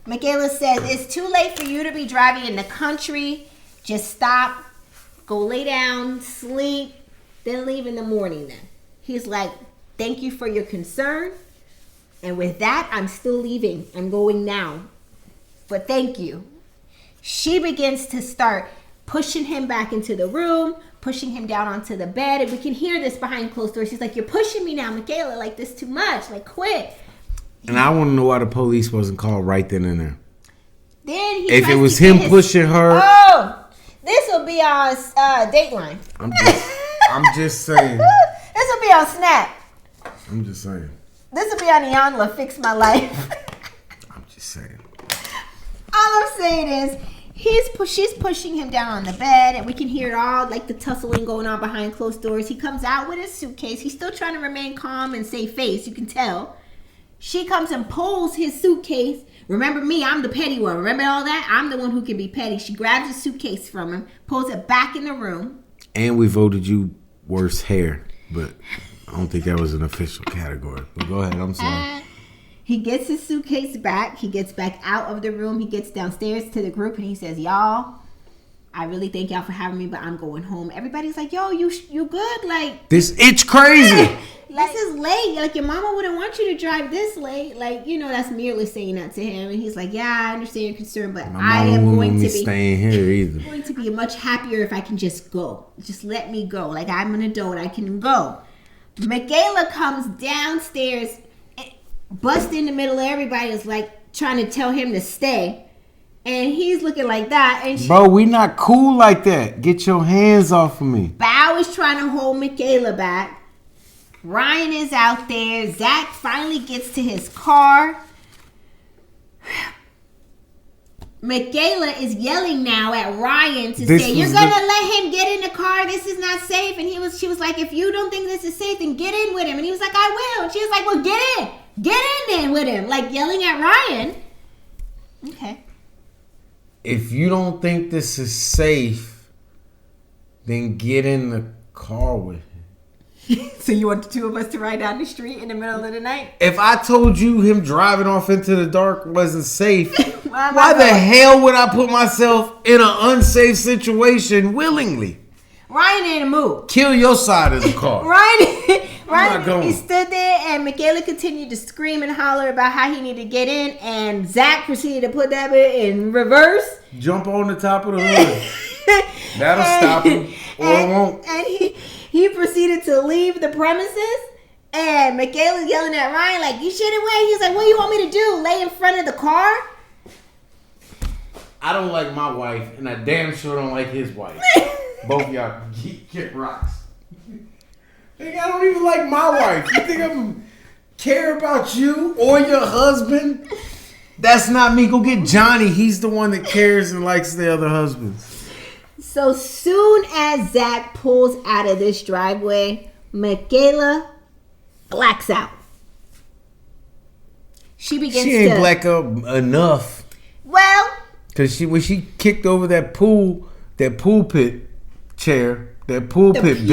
Michaela says, it's too late for you to be driving in the country. Just stop, go lay down, sleep, then leave in the morning then. He's like, thank you for your concern. And with that, I'm still leaving. I'm going now. But thank you. She begins to start pushing him back into the room, pushing him down onto the bed. And we can hear this behind closed doors. She's like, you're pushing me now, Michaela. Like, this too much. Like, quit. And I want to know why the police wasn't called right then and there. Then if it was him pushing her. Oh, this will be on Dateline. I'm just saying. This will be on Snap. I'm just saying. This will be on Iyanla, Fix My Life. I'm just saying. All I'm saying is, she's pushing him down on the bed, and we can hear it all, like the tussling going on behind closed doors. He comes out with his suitcase. He's still trying to remain calm and save face. You can tell. She comes and pulls his suitcase. Remember me, I'm the petty one. Remember all that? I'm the one who can be petty. She grabs his suitcase from him, pulls it back in the room. And we voted you worst hair, but I don't think that was an official category. But go ahead, I'm sorry. He gets his suitcase back. He gets back out of the room. He gets downstairs to the group and he says, y'all, I really thank y'all for having me, but I'm going home. Everybody's like, yo, you good? Like, this itch crazy. This is late. Like, your mama wouldn't want you to drive this late. Like, that's merely saying that to him. And he's like, yeah, I understand your concern, but I am going to be staying here either. I'm going to be much happier if I can just go. Just let me go. Like, I'm an adult. I can go. Michaela comes downstairs, busts in the middle of everybody. Is like trying to tell him to stay. And he's looking like that. And bro, we not cool like that. Get your hands off of me. Bow is trying to hold Michaela back. Ryan is out there. Zach finally gets to his car. Michaela is yelling now at Ryan to say, you're going to let him get in the car? This is not safe. And she was like, if you don't think this is safe, then get in with him. And he was like, I will. And she was like, well, get in. Get in then with him. Like, yelling at Ryan. Okay. If you don't think this is safe, then get in the car with him. So you want the two of us to ride down the street in the middle of the night? If I told you him driving off into the dark wasn't safe, why the hell would I put myself in an unsafe situation willingly? Ryan in a mood. Kill your side of the car. Ryan, he stood there and Michaela continued to scream and holler about how he needed to get in, and Zach proceeded to put that bit in reverse. Jump on the top of the hood. That'll stop him, or it won't. And he proceeded to leave the premises, and Michaela's yelling at Ryan like, you shouldn't wait. He's like, what do you want me to do? Lay in front of the car? I don't like my wife, and I damn sure don't like his wife. Both of y'all kick rocks. I don't even like my wife. You think I'm care about you or your husband? That's not me. Go get Johnny. He's the one that cares and likes the other husbands. So soon as Zach pulls out of this driveway, Michaela blacks out. She ain't black up enough. Well, because when she kicked over that pulpit chair, that pulpit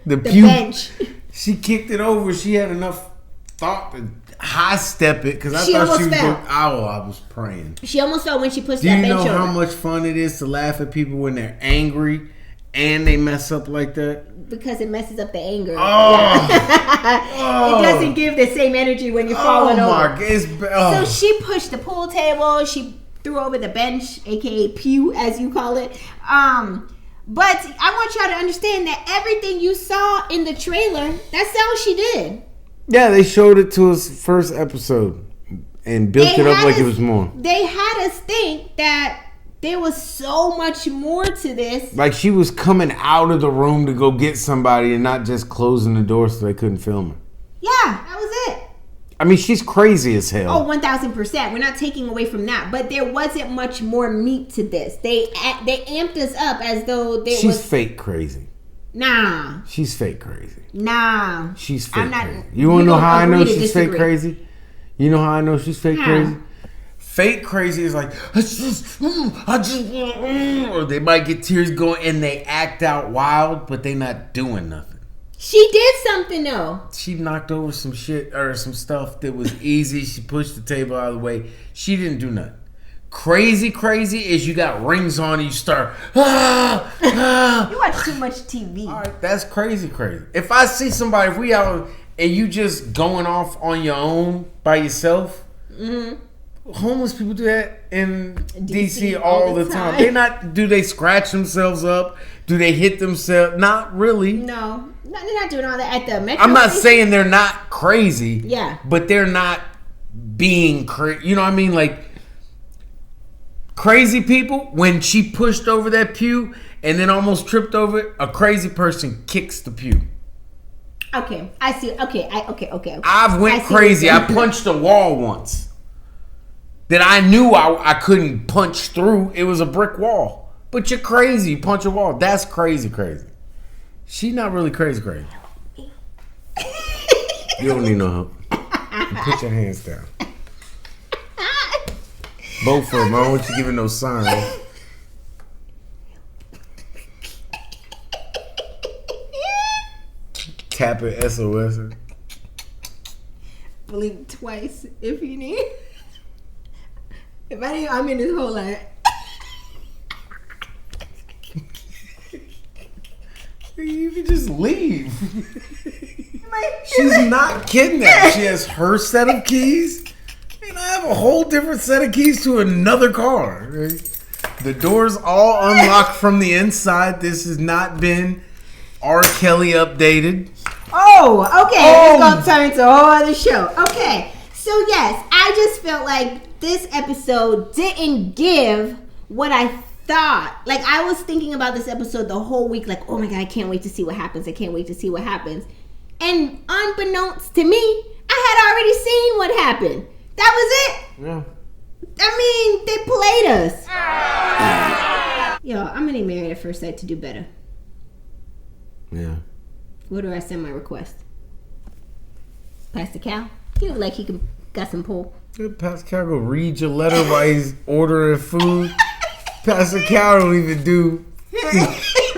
bench, she kicked it over. She had enough thought to high step it because I thought she was going. Oh, I was praying. She almost fell when she pushed that bench over. Do you know how much fun it is to laugh at people when they're angry and they mess up like that? Because it messes up the anger. Oh, yeah. It doesn't give the same energy when you're falling over. God. So she pushed the pool table. She threw over the bench, aka pew, as you call it. But I want y'all to understand that everything you saw in the trailer, that's all she did. Yeah, they showed it to us first episode and built it up like it was more. They had us think that There was so much more to this. Like she was coming out of the room to go get somebody and not just closing the door so they couldn't film her. Yeah, that was it. I mean, she's crazy as hell. Oh, 1,000%. We're not taking away from that. But there wasn't much more meat to this. They amped us up as though She's fake crazy. Nah. She's fake crazy. Nah. She's fake crazy. You want to know how I know she's fake crazy? You know how I know she's fake crazy? Fake crazy is like, or they might get tears going and they act out wild, but they not doing nothing. She did something though. She knocked over some shit or some stuff that was easy. She pushed the table out of the way. She didn't do nothing. Crazy is you got rings on and you start, You watch too much TV. All right, that's crazy. If I see somebody, if we out and you just going off on your own by yourself, homeless people do that in DC all the time. Do they scratch themselves up? Do they hit themselves? Not really. No, they're not doing all that at the metro. I'm not saying they're not crazy. Yeah. But they're not being crazy. You know what I mean? Like, crazy people, when she pushed over that pew and then almost tripped over it, a crazy person kicks the pew. Okay, I see. Okay. I've went crazy. I punched a wall once that I knew I couldn't punch through. It was a brick wall. But you're crazy. You punch a wall. That's crazy. She's not really crazy. You don't need no help. Put your hands down. Both of them. I don't want you giving no sign. Tap it, SOS. Blink twice if you need. If I didn't, I'm in this whole life. You can just leave. She's not kidnapped. She has her set of keys, and I have a whole different set of keys to another car. The door's all unlocked from the inside. This has not been R. Kelly updated. Oh, okay. It's going to turn into a whole other show. Okay. So, yes, I just felt like this episode didn't give what I thought. Like, I was thinking about this episode the whole week, like, oh my God, I can't wait to see what happens. And unbeknownst to me, I had already seen what happened. That was it. Yeah. I mean, they played us. Yo, I'm going to need Married at First Sight to do better. Yeah. Where do I send my request? Pastor Cal? He look like he got some pull. Pastor Cal go read your letter while he's ordering food. Pastor Cal don't even do.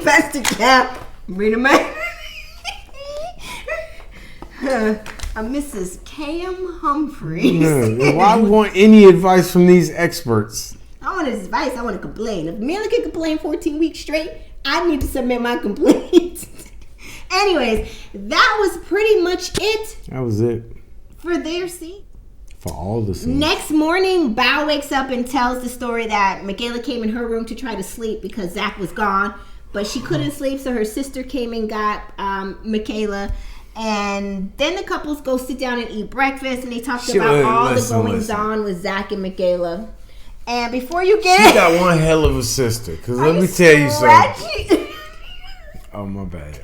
Pastor Cal, read a man. I'm Mrs. Cam Humphreys. Yeah. Why want any advice from these experts? I want his advice. I want to complain. If Mila can complain 14 weeks straight, I need to submit my complaint. Anyways, that was pretty much it. That was it. For their scene. For all the scenes. Next morning, Bao wakes up and tells the story that Michaela came in her room to try to sleep because Zach was gone. But she couldn't sleep, so her sister came and got Michaela. And then the couples go sit down and eat breakfast. And they talked about all the goings on with Zach and Michaela. And before you get... She got one hell of a sister. Because let me tell you something. Oh, my bad.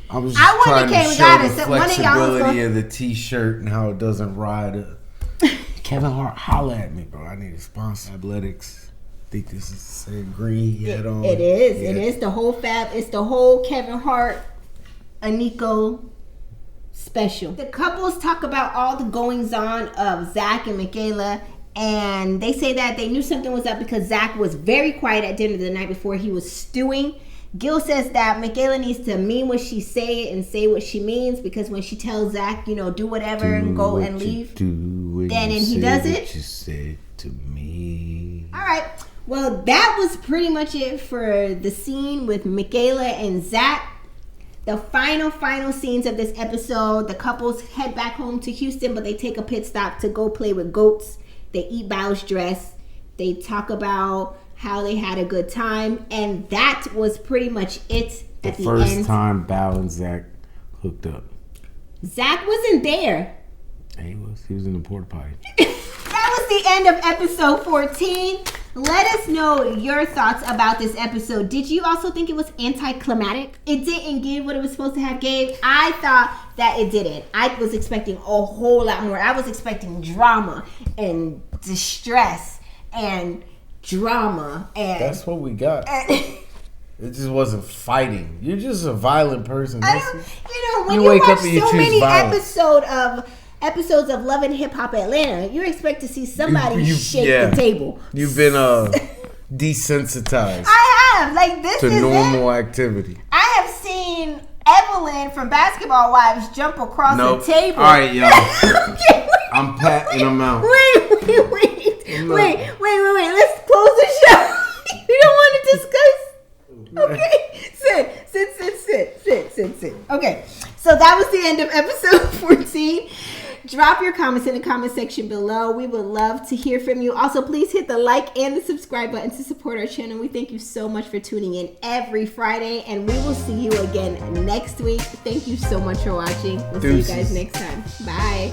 I was just trying to show the flexibility of the t-shirt and how it doesn't ride. Kevin Hart, holla at me, bro. I need a sponsor. Athletics. I think this is the same green he had on. It is. Yeah. It is the whole fab. It's the whole Kevin Hart, Aniko special. The couples talk about all the goings on of Zach and Michaela. And they say that they knew something was up because Zach was very quiet at dinner the night before. He was stewing. Gil says that Michaela needs to mean what she say and say what she means, because when she tells Zach, do whatever and go and leave, then he does it. What you said to me. All right. Well, that was pretty much it for the scene with Michaela and Zach. The final scenes of this episode, the couples head back home to Houston, but they take a pit stop to go play with goats. They eat Bao's dress. They talk about how they had a good time, and that was pretty much it at the end. The first time Bao and Zach hooked up. Zach wasn't there. Yeah, he was. He was in the porta potty. That was the end of episode 14. Let us know your thoughts about this episode. Did you also think it was anticlimactic? It didn't give what it was supposed to have gave. I thought that it didn't. I was expecting a whole lot more. I was expecting drama and distress and drama. And that's what we got. It just wasn't fighting. You're just a violent person. When you wake watch up and you so many violence. Episodes of Love and Hip Hop Atlanta, you expect to see somebody shake the table. You've been desensitized. I have. Like, this to is normal activity. I have seen Evelyn from Basketball Wives jump across the table. All right, y'all. I'm patting them out. Wait. Let's close the show. You don't want to discuss? Okay. Sit. Okay. So that was the end of episode 14. Drop your comments in the comment section below. We would love to hear from you. Also, please hit the like and the subscribe button to support our channel. We thank you so much for tuning in every Friday, and we will see you again next week. Thank you so much for watching. We'll see you guys next time. Bye.